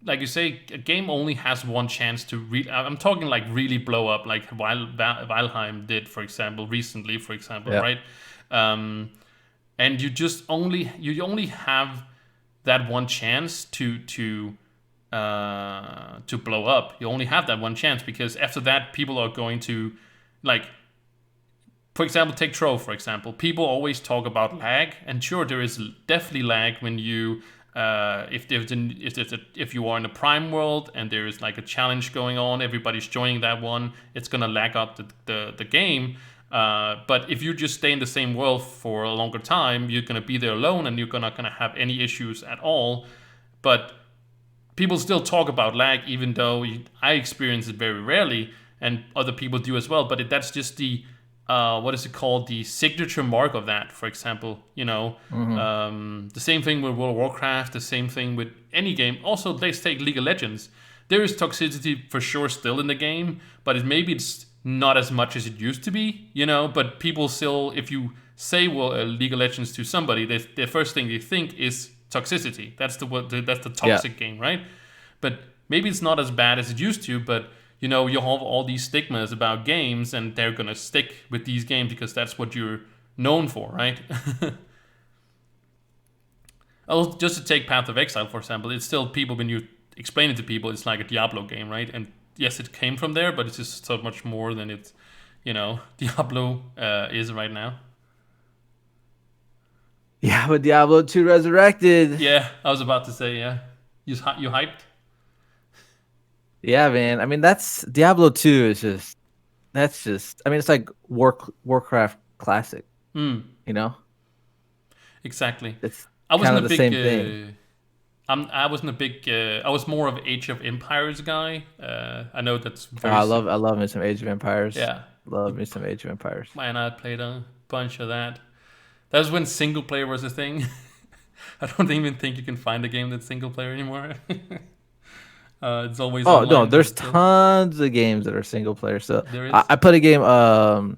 like you say, a game only has one chance to. I'm talking like really blow up, like Valheim did, for example, recently, for example, Yeah. right? Um, and you only have that one chance to blow up. You only have that one chance because after that, people are going to like for example, take Trove, for example. People always talk about lag, and sure, there is definitely lag when you, if you are in a prime world and there is like a challenge going on, everybody's joining that one, it's gonna lag up the game. But if you just stay in the same world for a longer time, you're gonna be there alone, and you're not gonna have any issues at all. But people still talk about lag, even though I experience it very rarely, and other people do as well. But that's just the what is it called? The signature mark of that. For example, Hmm. the same thing with World of Warcraft. The same thing with any game. Also, let's take League of Legends. There is toxicity for sure still in the game, but maybe it's not as much as it used to be. But people still, if you say League of Legends to somebody, the first thing they think is toxicity. That's the Yeah. toxic game, right? But maybe it's not as bad as it used to. But you have all these stigmas about games, and they're gonna stick with these games because that's what you're known for, right? Oh, just to take Path of Exile for example, it's still people when you explain it to people, it's like a Diablo game, right? And yes, it came from there, but it's just so much more than it's Diablo is right now. Yeah, but Diablo 2 Resurrected. Yeah, I was about to say, yeah. You hyped? Yeah, man. I mean, that's Diablo 2 is just that's just I mean, it's like Warcraft classic, Hmm. you know? Exactly. It's I kind wasn't of a the big. same thing. I wasn't a big. I was more of Age of Empires guy. I know that's Oh, very. I love me some Age of Empires. Yeah, Love me some Age of Empires. man, I played a bunch of that. That was when single player was a thing. I don't even think you can find a game that's single player anymore. It's always Oh no, online, but there's still, tons of games that are single player. So there I, is. I played a game.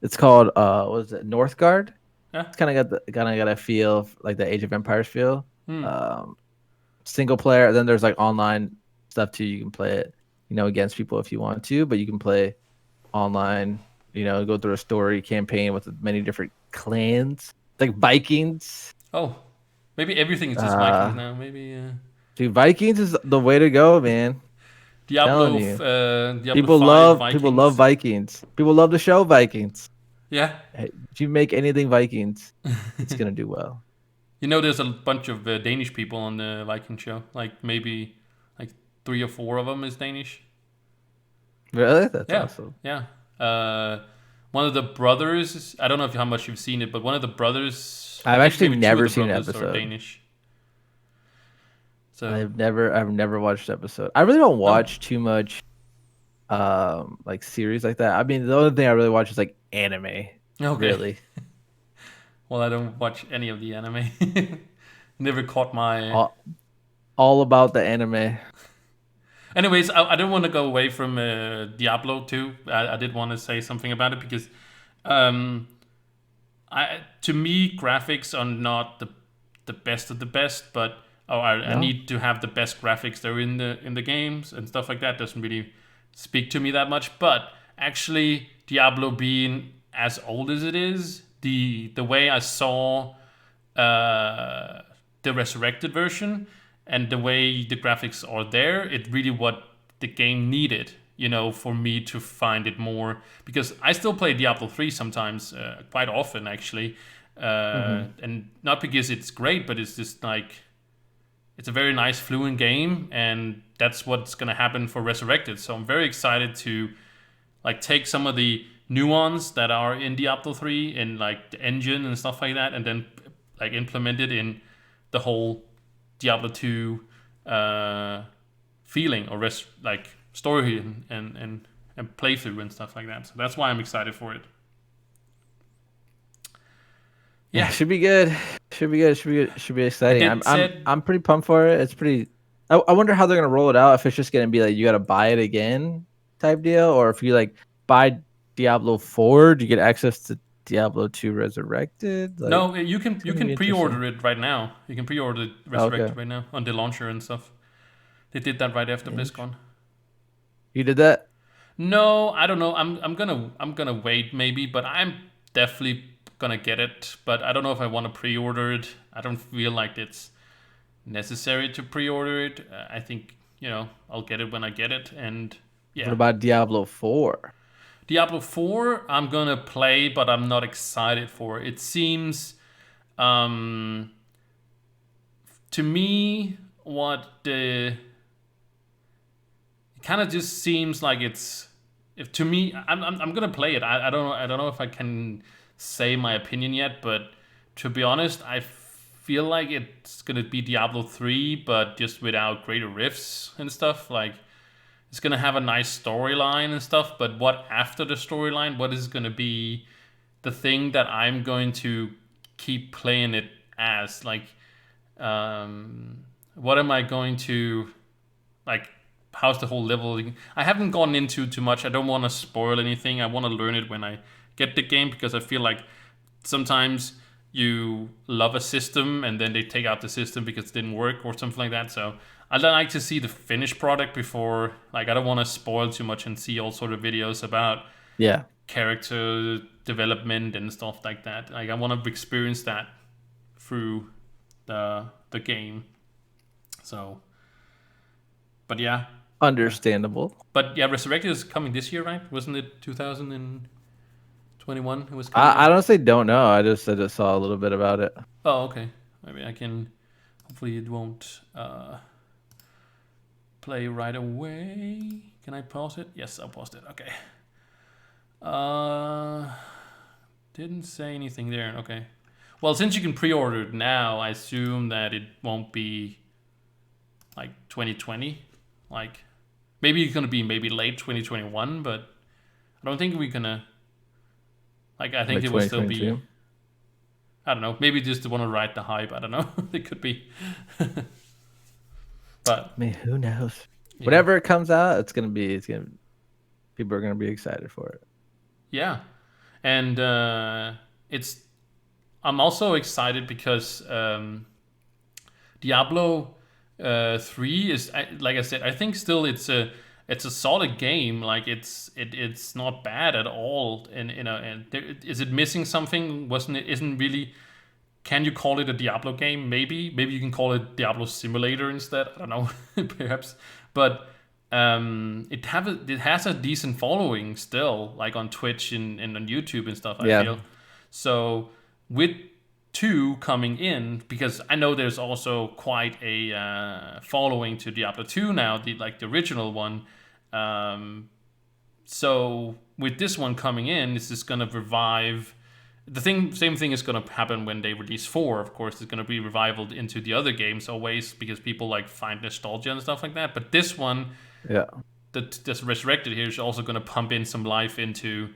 It's called what is it? Northgard. Yeah. It's kind of got a feel like the Age of Empires feel. Hmm. Um, Single player. Then there's like online stuff too. You can play it, against people if you want to, but you can play online. Go through a story campaign with many different clans, like Vikings. Oh, maybe everything is just Vikings Uh, now. Maybe Dude, Vikings is the way to go, man. Telling you, Diablo Five people love Vikings. Vikings. People love the show Vikings. Yeah. Hey, if you make anything Vikings, it's gonna do well. There's a bunch of Danish people on the Viking show. Like maybe like three or four of them is Danish. Really? That's Yeah, awesome. yeah. One of the brothers. I don't know if how much you've seen it, but one of the brothers. I I've think actually maybe two of never the seen an brothers are episode. Danish. So I've never watched an episode. I really don't no. watch too much like series like that. I mean, the only thing I really watch is like anime. Okay. Really. Well, I don't watch any of the anime. Never caught my. All, all about the anime. Anyways, I don't want to go away from Diablo 2. I did want to say something about it because um, to me graphics are not the best of the best, but I No? need to have the best graphics that are in the games and stuff like that. Doesn't really speak to me that much. But actually, Diablo being as old as it is, the way I saw uh, the resurrected version and the way the graphics are there, it really what the game needed. for me to find it more, because I still play Diablo 3 sometimes, quite often actually, Hmm. and not because it's great, but it's just like it's a very nice fluent game, and that's what's gonna happen for Resurrected. So I'm very excited to like take some of the nuance that are in Diablo 3 and like the engine and stuff like that, and then like implement it in the whole Diablo 2 uh, feeling or like story and playthrough and stuff like that. So that's why I'm excited for it. Yeah, Yeah, should be good. Should be good. Should be good. Should be it exciting. did said I'm pretty pumped for it. It's pretty. I wonder how they're gonna roll it out. If it's just gonna be like you gotta buy it again type deal, or if you like buy Diablo 4, do you get access to Diablo 2 Resurrected? Like no. You can it's you gonna be can interesting. pre-order it right now. You can pre-order Okay, Resurrected right now on the launcher and stuff. They did that right after Int- BlizzCon. you did that. No, I don't know. I'm gonna wait maybe, but I'm definitely gonna get it. But I don't know if I want to pre-order it. I don't feel like it's necessary to pre-order it. I think I'll get it when I get it, and What yeah. about Diablo 4? Diablo 4, I'm gonna play, but I'm not excited for. It seems, um, to me, what the it kind of just seems like it's. If to me, I'm gonna play it. I don't know if I can say my opinion yet, but to be honest, I feel like it's gonna be Diablo 3, but just without greater rifts and stuff. Like it's gonna have a nice storyline and stuff, but what after the storyline? What is gonna be the thing that I'm going to keep playing it as? Like, what am I going to like? How's the whole leveling? I haven't gone into too much. I don't want to spoil anything. I want to learn it when I get the game, because I feel like sometimes you love a system and then they take out the system because it didn't work or something like that. So I like to see the finished product before, like I don't want to spoil too much and see all sort of videos about Yeah, character development and stuff like that. Like I want to experience that through the game. So, but yeah, understandable. but yeah, Resurrected is coming this year, right? Wasn't it 2021? It was coming I out. honestly don't know. I just saw a little bit about it. Oh, okay. Maybe I can. Hopefully, it won't play right away. Can I pause it? Yes, I'll pause it. Okay. Uh, didn't say anything there. Okay. Well, since you can pre-order it now, I assume that it won't be like 2020. Like maybe it's gonna be maybe late 2021, but I don't think we're gonna. Like I think Like it will still be. 2022. I don't know. Maybe just want to ride the hype. I don't know. It could be. But I mean, who knows? yeah, Whatever it comes out, it's gonna people are gonna be excited for it. yeah, and it's. I'm also excited because Diablo 3 is, like I said, I think still it's a solid game. Like it's not bad at all. And and is it missing something? Wasn't it? Isn't really. Can you call it a Diablo game? Maybe you can call it Diablo Simulator instead. I don't know, perhaps. But it has a decent following still, like on Twitch and on YouTube and stuff. I Yeah, feel so with two coming in, because I know there's also quite a following to Diablo 2 now, the original one. Um, so with this one coming in, this is gonna revive same thing is going to happen when they release 4. Of course, it's going to be revivaled into the other games always, because people like find nostalgia and stuff like that. But this one, yeah, this Resurrected here, is also going to pump in some life into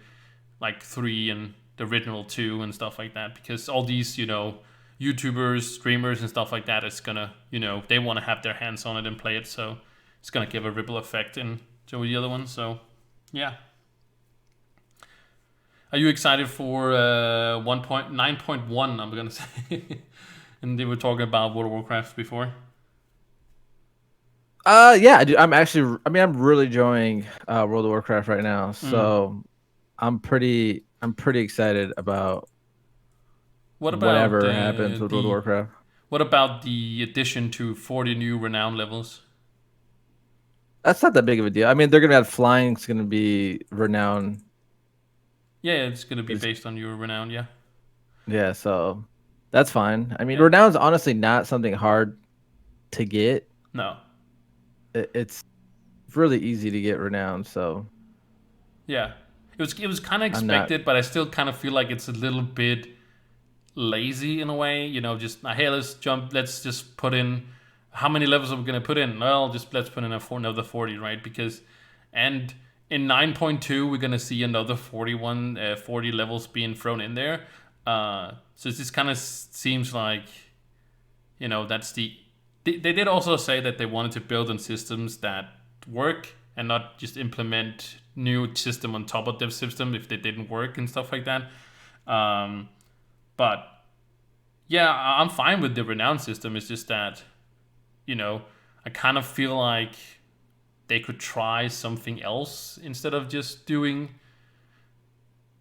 like 3 and the original 2 and stuff like that, because all these YouTubers, streamers and stuff like that is gonna they want to have their hands on it and play it. So it's going to give a ripple effect into the other one. So yeah. Are you excited for 1.9.1? I'm gonna say, and they were talking about World of Warcraft before. yeah. I'm actually. I mean, I'm really enjoying World of Warcraft right now. Mm. So I'm pretty excited about What about whatever happens with World of Warcraft. the addition to 40 new renown levels? That's not that big of a deal. I mean, they're gonna have flying's gonna be renowned. Yeah, it's gonna be Is based on your renown. Yeah, yeah, so that's fine. I mean, yeah. renown's honestly not something hard to get. No, It's really easy to get renowned, so yeah. It was kind of I'm not. expected, but I still kind of feel like it's a little bit lazy in a way. Just hey, let's just put in how many levels are we gonna put in? Well, just let's put in another 40, right? Because and in 9.2 we're gonna see another 40 levels being thrown in there. So it just kind of seems like that's they did also say that they wanted to build on systems that work and not just implement new system on top of their system if they didn't work and stuff like that. Um, but yeah, I'm fine with the renown system. It's just that I kind of feel like they could try something else instead of just doing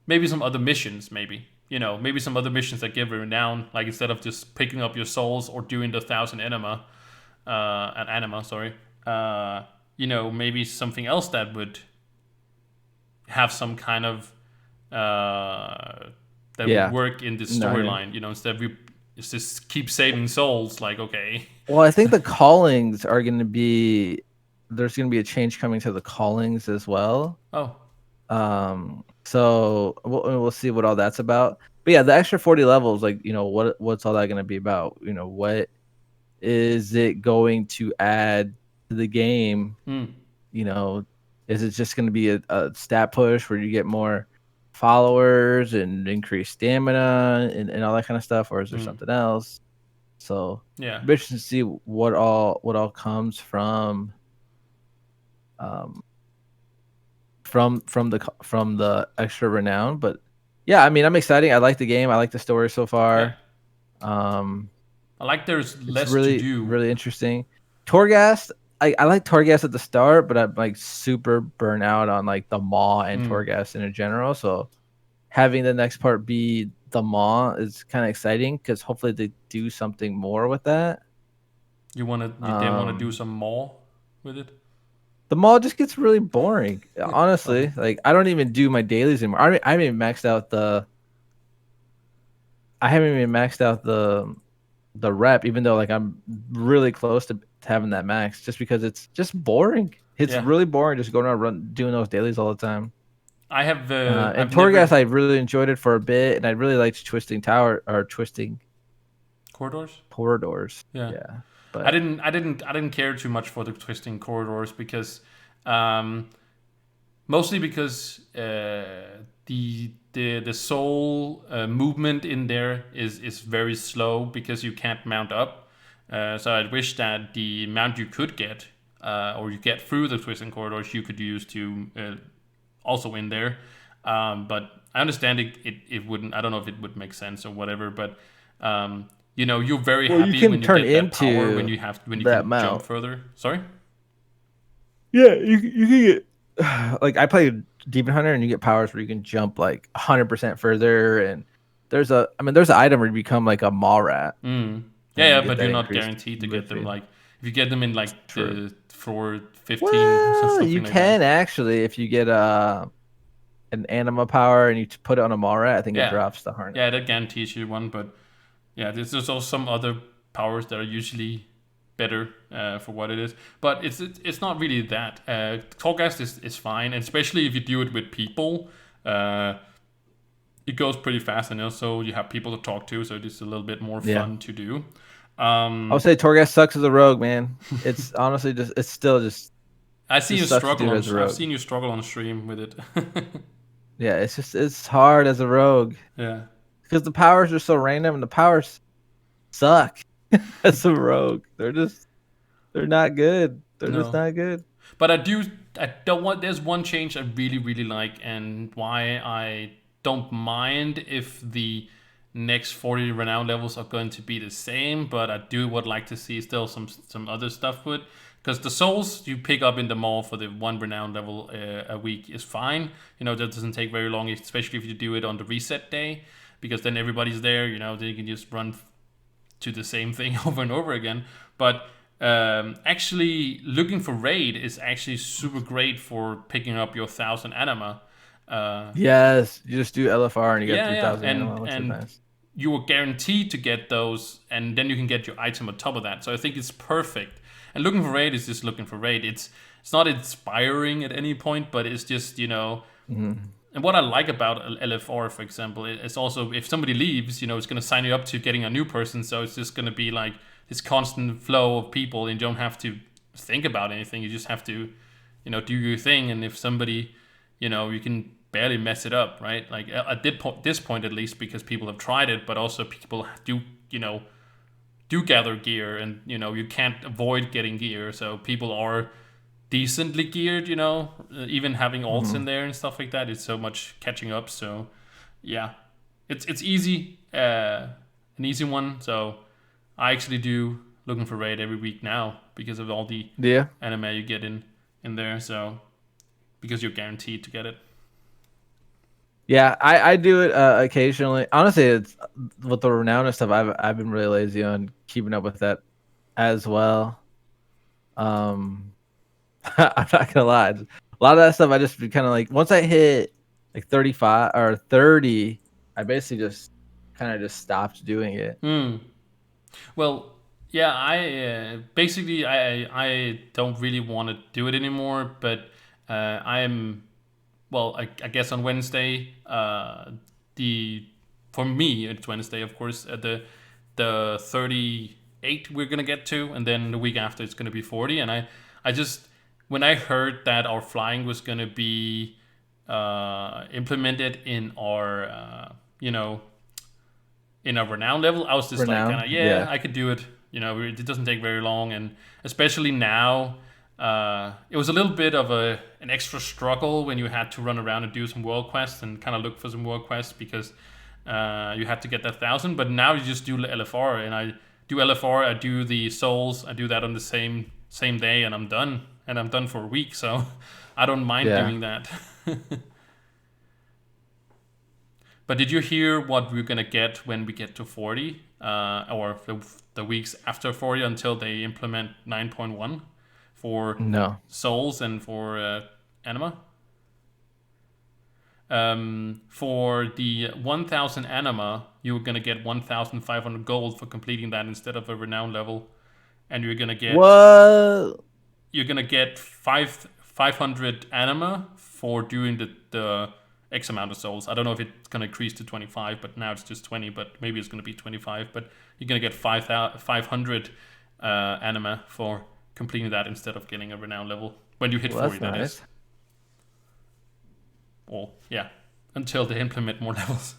maybe some other missions. Maybe some other missions that give renown. Like instead of just picking up your souls or doing the 1,000 anima, sorry. Maybe something else that would have some kind of that would Yeah, work in this no. Yeah. storyline. Instead we just keep saving souls. Like okay, Well, I think the callings are going to be there's going to be a change coming to the callings as well. oh So we'll see what all that's about. But yeah, the extra 40 levels, like what's all that going to be about? What is it going to add to the game? You know, is it just going to be a stat push where you get more followers and increase stamina and all that kind of stuff, or is there something else? So yeah, I'm interested to see what all comes um from the extra renown. But yeah, I mean, I'm excited. I like the game. I like the story so yeah. far. Um, I like there's it's less to really do. really interesting. Torghast, I like Torghast at the start, but I'm like super burnt out on like the Maw and Torghast in general. So having the next part be the Maw is kind of exciting because hopefully they do something more with that. They want to do Um, some more with it. the Maw just gets really boring. Oh Honestly, like I don't even do my dailies anymore. I haven't even maxed out the rep, even though like I'm really close to having that max, just because it's just boring. It's yeah, really boring just going around doing those dailies all the time. And I've Torghast, never I really enjoyed it for a bit, and I really liked twisting tower or twisting corridors. corridors. Yeah, Yeah, I but didn't I didn't I didn't care too much for the twisting corridors because um, mostly because the soul movement in there is very slow because you can't mount up. So I wish that the mount you could get or you get through the twisting corridors you could use to also in there. But I understand it wouldn't. I don't know if it would make sense or whatever. But you're very well, you happy can when you turn get that power into when you that can jump mount. further. Sorry. Yeah, you can get like I play Demon Hunter, and you get powers where you can jump like 100% further, and there's an item where you become like a mall rat, Yeah, and you yeah, get but that you're not increased guaranteed to move get them. speed. Like if you get them in like True. the floor 15 or Well, you something like that. can actually if you get an anima power and you put it on a mall rat, I think it Yeah, drops the harness. yeah, that guarantees you one. But yeah, there's also some other powers that are usually better for what it is. But it's not really that. Torghast is fine, and especially if you do it with people. It goes pretty fast, and also you have people to talk to, so it's a little bit more Yeah. fun to do. I would say Torghast sucks as a rogue, man. It's honestly it's still I see you sucks to struggle do it on. as a I've rogue. seen you struggle on stream with it. Yeah, it's hard as a rogue Yeah. because the powers are so random and the powers suck as a rogue. They're not good. They're just No. not good. But I don't want. There's one change I really, really like, and why I don't mind if the next 40 renown levels are going to be the same. But I would like to see still some other stuff with, because the souls you pick up in the mall for the one renown level a week is fine. That doesn't take very long, especially if you do it on the reset day, because then everybody's there. Then you can just run to the same thing over and over again. But Actually, looking for raid is actually super great for picking up your 1,000 anima. Yes, you just do LFR and you get Yeah, yeah, 3,000 anima, which is and nice. you are guaranteed to get those, and then you can get your item on top of that. So I think it's perfect. And looking for raid is just looking for raid. It's not inspiring at any point, but it's just Mhm. And what I like about LFR, for example, is also if somebody leaves, it's going to sign you up to getting a new person. So it's just going to be like this constant flow of people, and you don't have to think about anything. You just have to, do your thing. And if somebody, you can barely mess it up, right? Like at this point, at least, because people have tried it, but also people do gather gear, and you can't avoid getting gear. So people are decently geared, even having alts in Mhm. there and stuff like that. It's so much catching up. So yeah, it's easy, an easy one. So I actually do looking for raid every week now because of all the Yeah. anime you get in there. So because you're guaranteed to get it. Yeah, I do it occasionally. Honestly, it's with the renown and stuff. I've been really lazy on keeping up with that as well. Um, I'm not gonna lie. A lot of that stuff I just kind of like once I hit like 35 or 30, I basically just kind of just stopped doing it. Hmm. Well, yeah, I basically I don't really want to do it anymore, but I am well, I guess on Wednesday, the for me it's Wednesday, of course. The 38 we're gonna get to, and then the week after it's gonna be 40. And I just when I heard that our flying was gonna be implemented in our in a renown level, I was just like, kind Renown, of, yeah, yeah. I could do it. It doesn't take very long, and especially now, it was a little bit of an extra struggle when you had to run around and do some world quests and kind of look for some world quests because you had to get that 1,000. But now you just do LFR, and I do LFR, I do the souls, I do that on the same day, and I'm done. And I'm done for a week, so I don't mind Yeah. doing that. But did you hear what we're gonna get when we get to 40, or the weeks after 40 until they implement 9.1 for No. souls and for anima? For the 1,000 anima, you're gonna get 1,500 gold for completing that instead of a renown level, and What? you're gonna get 500 anima for doing the X amount of souls. I don't know if it's gonna increase to 25, but now it's just 20. But maybe it's gonna be 25. But you're gonna get 500 anima for completing that instead of getting a renown level when you hit Well, 40. that's That is. nice. Well, yeah, until they implement more levels.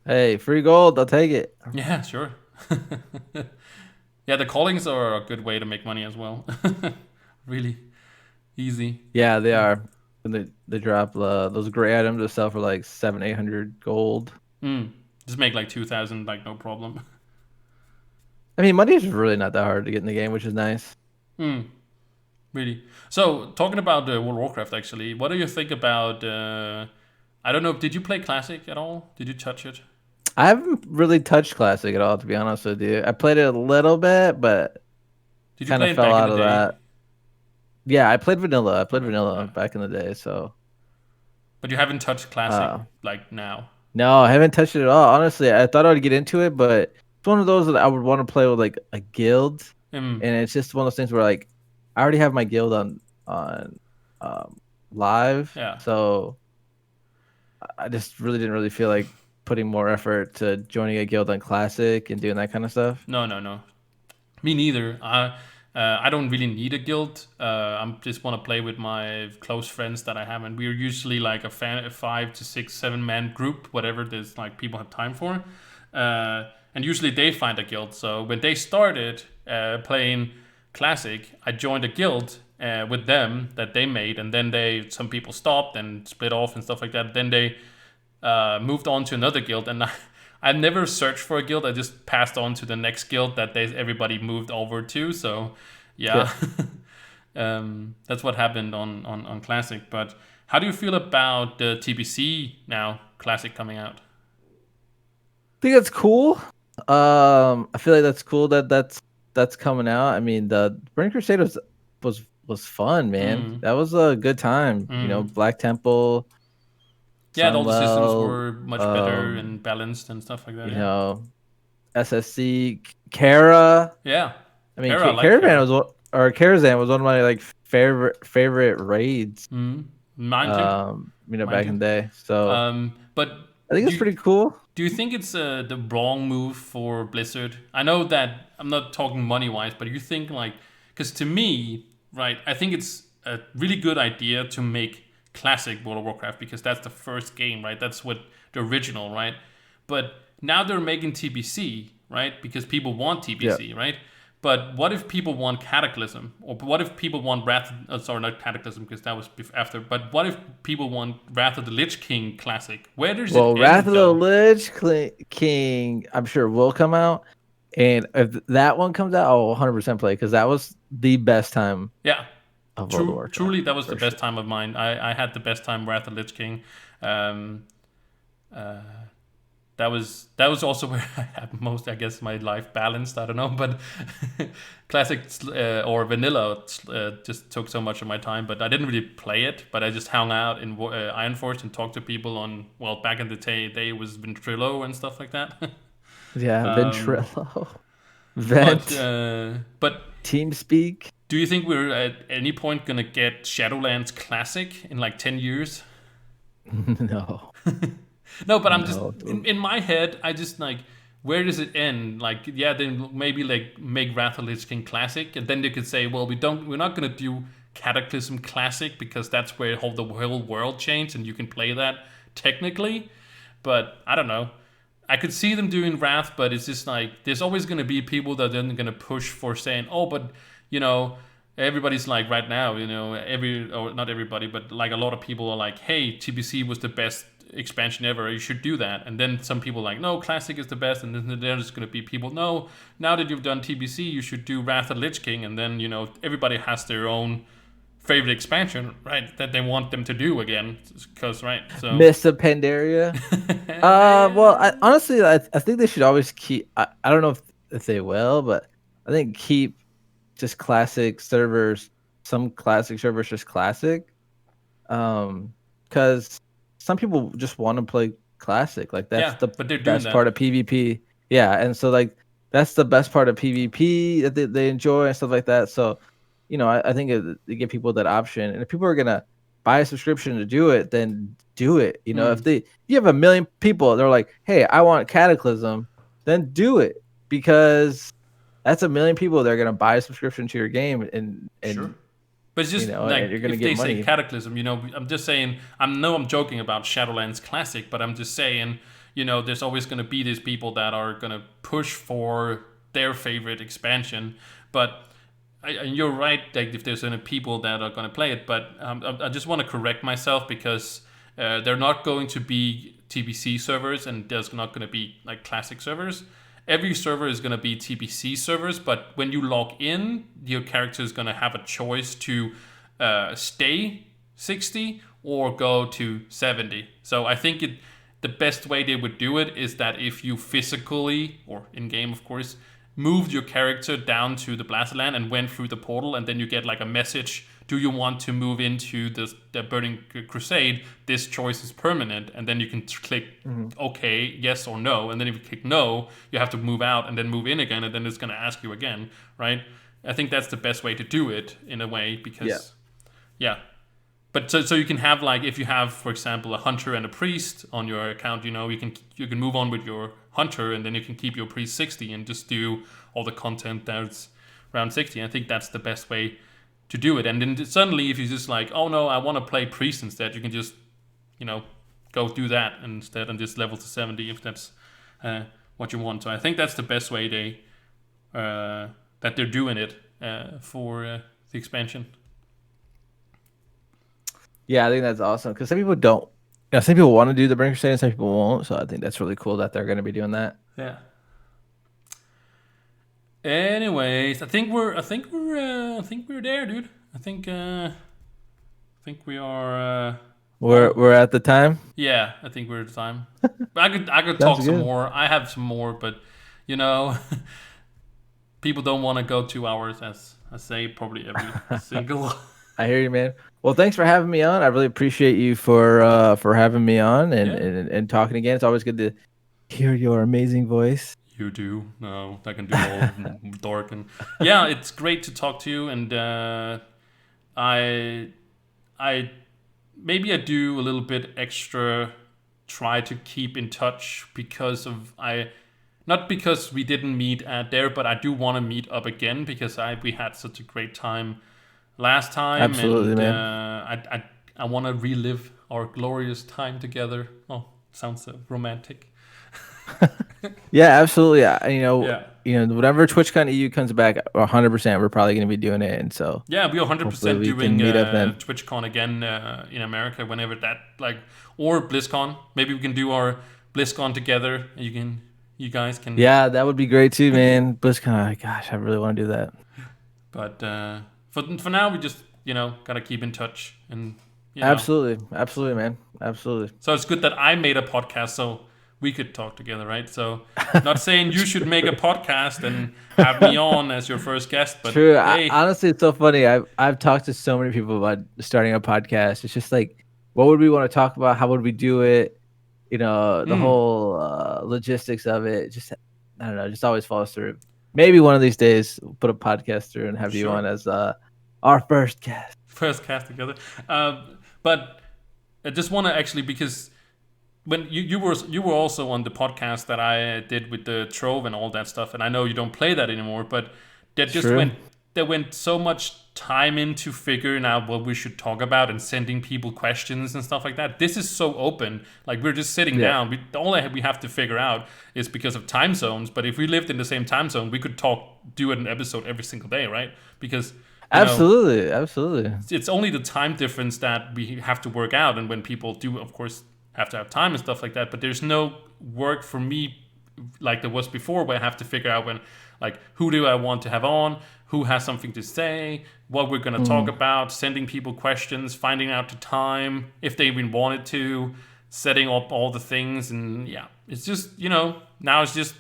Hey, free gold, I'll take it. Yeah, sure. Yeah, the callings are a good way to make money as well. Really easy. Yeah, they are. And they drop those gray items that sell for like 700-800 gold. Mm. Just make like 2,000, like no problem. I mean, money is really not that hard to get in the game, which is nice. Mm. Really. So, talking about World of Warcraft, actually, what do you think about? I don't know. Did you play Classic at all? Did you touch it? I haven't really touched Classic at all, to be honest with you. I played it a little bit, but Did you kind play of it fell back in out the of day? that. Yeah, I played vanilla. I played vanilla Uh, back in the day, so but you haven't touched Classic uh like now. no, I haven't touched it at all. Honestly, I thought I would get into it, but it's one of those that I would want to play with like a guild, Mm. and it's just one of those things where like I already have my guild on um live, Yeah. so I just really didn't really feel like putting more effort to joining a guild on classic and doing that kind of stuff. No, no, no. Me neither. I don't really need a guild. I just want to play with my close friends that I have, and we're usually like a 5 to 6, 7 man group, whatever there's like people have time for. And usually they find a guild. So when they started playing Classic, I joined a guild with them that they made, and then some people stopped and split off and stuff like that. Then they moved on to another guild, and I never searched for a guild. I just passed on to the next guild that everybody moved over to. So, Yeah. yeah, that's what happened on Classic. But how do you feel about the TBC now, Classic coming out? I think that's cool. I feel like that's cool that that's coming out. I mean, the Burning Crusade was fun, man. Mm. That was a good time. You know, Mm. Black Temple, Yeah, all the systems Sunwell, were much better and balanced and stuff like that. you Yeah. know, SSC, Kara. Yeah. I mean, Kara, I like Caravan Kara. was or Karazhan was one of my like favorite raids. Mm. Mine too. Mine Back too. in the day. So But I think do it's you, pretty cool. do you think it's the wrong move for Blizzard? I know that I'm not talking money wise, but you think like, because to me, right, I think it's a really good idea to make classic World of Warcraft because that's the first game, right? That's what the original, right? But now they're making TBC, right? Because people want Yeah. TBC, right? But what if people want Cataclysm? Or what if people want Wrath? Sorry, not Cataclysm, because that was after. But what if people want Wrath of the Lich King Classic? Where does it Well, Wrath end, of the though? Lich King, I'm sure will come out. And if that one comes out, I'll 100% play because that was the best time Yeah, of World of truly, Warcraft that was the for best sure. time of mine. I had the best time Wrath of the Lich King. Um, uh, that was also where I had most, I guess, my life balanced. I don't know, but classic or vanilla just took so much of my time. But I didn't really play it. But I just hung out in Ironforge and talked to people on. Well, back in the day, it was Ventrilo and stuff like that. Yeah, um, Ventrilo, but Vent, uh, but TeamSpeak. do you think we're at any point gonna get Shadowlands Classic in like 10 years? No, No, but I'm just no, in my head. I just like, where does it end? Like, yeah, then maybe like make Wrath of Lich King Classic, and then they could say, well, we're not gonna do Cataclysm Classic because that's where the whole world changed, and you can play that technically. But I don't know. I could see them doing Wrath, but it's just like there's always gonna be people that are then gonna push for saying, oh, but you know, everybody's like right now, or not everybody, but like a lot of people are like, hey, TBC was the best expansion ever, you should do that. And then some people are like, no, classic is the best. And then there's going to be people, no, now that you've done TBC, you should do Wrath of Lich King. And then everybody has their own favorite expansion, right, that they want them to do again, because right, so Miss Pandaria. Well, honestly, I think they should always keep. I don't know if they will, but I think keep just classic servers. Some classic servers just classic. Because some people just want to play classic. Like that's yeah, the but they're doing best part that. of PvP. Yeah, and so like that's the best part of PvP that they enjoy and stuff like that. So, I think they give people that option, and if people are gonna buy a subscription to do it, then do it. Mm, If you have a million people, they're like, hey, I want Cataclysm, then do it because that's a million people that are gonna buy a subscription to your game, and sure. and But it's just and like you're gonna if get they say money. Cataclysm, I'm just saying. I'm joking about Shadowlands Classic, but I'm just saying, there's always going to be these people that are going to push for their favorite expansion. But and you're right, like if there's any people that are going to play it, but I just want to correct myself because they're not going to be TBC servers, and there's not going to be like classic servers. Every server is going to be TBC servers, but when you log in, your character is going to have a choice to stay 60 or go to 70. So I think the best way they would do it is that if you physically, or in game of course, moved your character down to the Blasted and went through the portal, and then you get like a message, do you want to move into the Burning Crusade? This choice is permanent, and then you can click okay, yes or no, and then if you click no, you have to move out and then move in again, and then it's going to ask you again, right? I think that's the best way to do it in a way Yeah. because yeah. But so you can have, like, if you have, for example, a hunter and a priest on your account, you can move on with your hunter, and then you can keep your priest 60 and just do all the content that's around 60. I think that's the best way to do it. And then suddenly, if you just like, oh no, I want to play priest instead, you can just go do that instead and just level to 70 if that's what you want. So I think that's the best way that they're doing it for the expansion. Yeah, I think that's awesome because some people don't. Some people want to do the Burning Crusade, and some people won't. So I think that's really cool that they're going to be doing that. Yeah. Anyways, I think we're there, dude. I think we are. We're at the time. Yeah, I think we're at the time. But I could talk Sounds some good. more. I have some more, but you know, people don't want to go 2 hours, as I say probably every single. I hear you, man. Well, thanks for having me on. I really appreciate you for having me on and, Yeah, and talking again. It's always good to hear your amazing voice. you do. No, I can do all dark and yeah, it's great to talk to you. And I, I maybe I do a little bit extra. Try to keep in touch because of I not because we didn't meet there, but I do want to meet up again because we had such a great time last time, Absolutely, and man. I want to relive our glorious time together. Oh, sounds so romantic. Yeah, absolutely. Yeah, Whenever TwitchCon EU comes back, 100%, we're probably going to be doing it, and so yeah, we're hopefully 100% we doing can meet up then. TwitchCon again in America whenever that or BlizzCon. Maybe we can do our BlizzCon together. You guys can, Yeah, that would be great too, man. BlizzCon, gosh, I really want to do that. but for now we just gotta keep in touch and you know. Absolutely, absolutely, man. Absolutely. So it's good that I made a podcast so we could talk together, right? So, not saying you should make a podcast and have me on as your first guest, but True. hey, Honestly, it's so funny. I've talked to so many people about starting a podcast. It's just like, what would we want to talk about? How would we do it? The whole logistics of it. Just I don't know. Just always falls through. Maybe one of these days we'll put a podcast through and have you sure, on as our first guest. first cast together. But I just want to actually because when you were also on the podcast that I did with the Trove and all that stuff, and I know you don't play that anymore, but that just True. went so much time into figuring out what we should talk about and sending people questions and stuff like that. This is so open. Like we're just sitting Yeah. down. All we have to figure out is because of time zones. But if we lived in the same time zone, we could do an episode every single day, right? Because Absolutely. Absolutely. it's only the time difference that we have to work out, and when people do, of course, have to have time and stuff like that. But there's no work for me like there was before, where I have to figure out who do I want to have on, who has something to say, what we're going to talk about, sending people questions, finding out the time if they even wanted to, setting up all the things, and yeah, it's just now it's just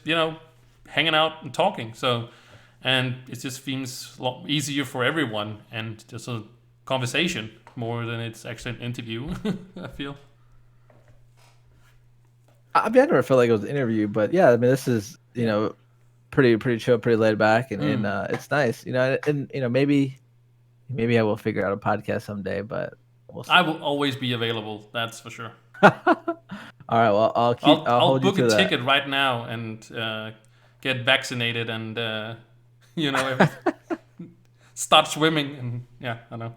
hanging out and talking. So, and it just seems a lot easier for everyone, and just a conversation more than it's actually an interview. I feel. I mean, I never felt like it was an interview, but yeah, I mean, this is pretty chill, pretty laid back, and it's nice, and maybe I will figure out a podcast someday, but we'll see. I will always be available. That's for sure. All right, well, I'll I'll hold you book a to that. ticket right now and get vaccinated and everything. Start swimming and yeah, I know.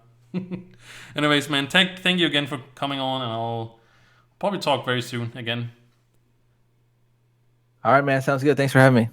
Anyways, man, thank you again for coming on, and I'll probably talk very soon again. All right, man, sounds good. Thanks for having me.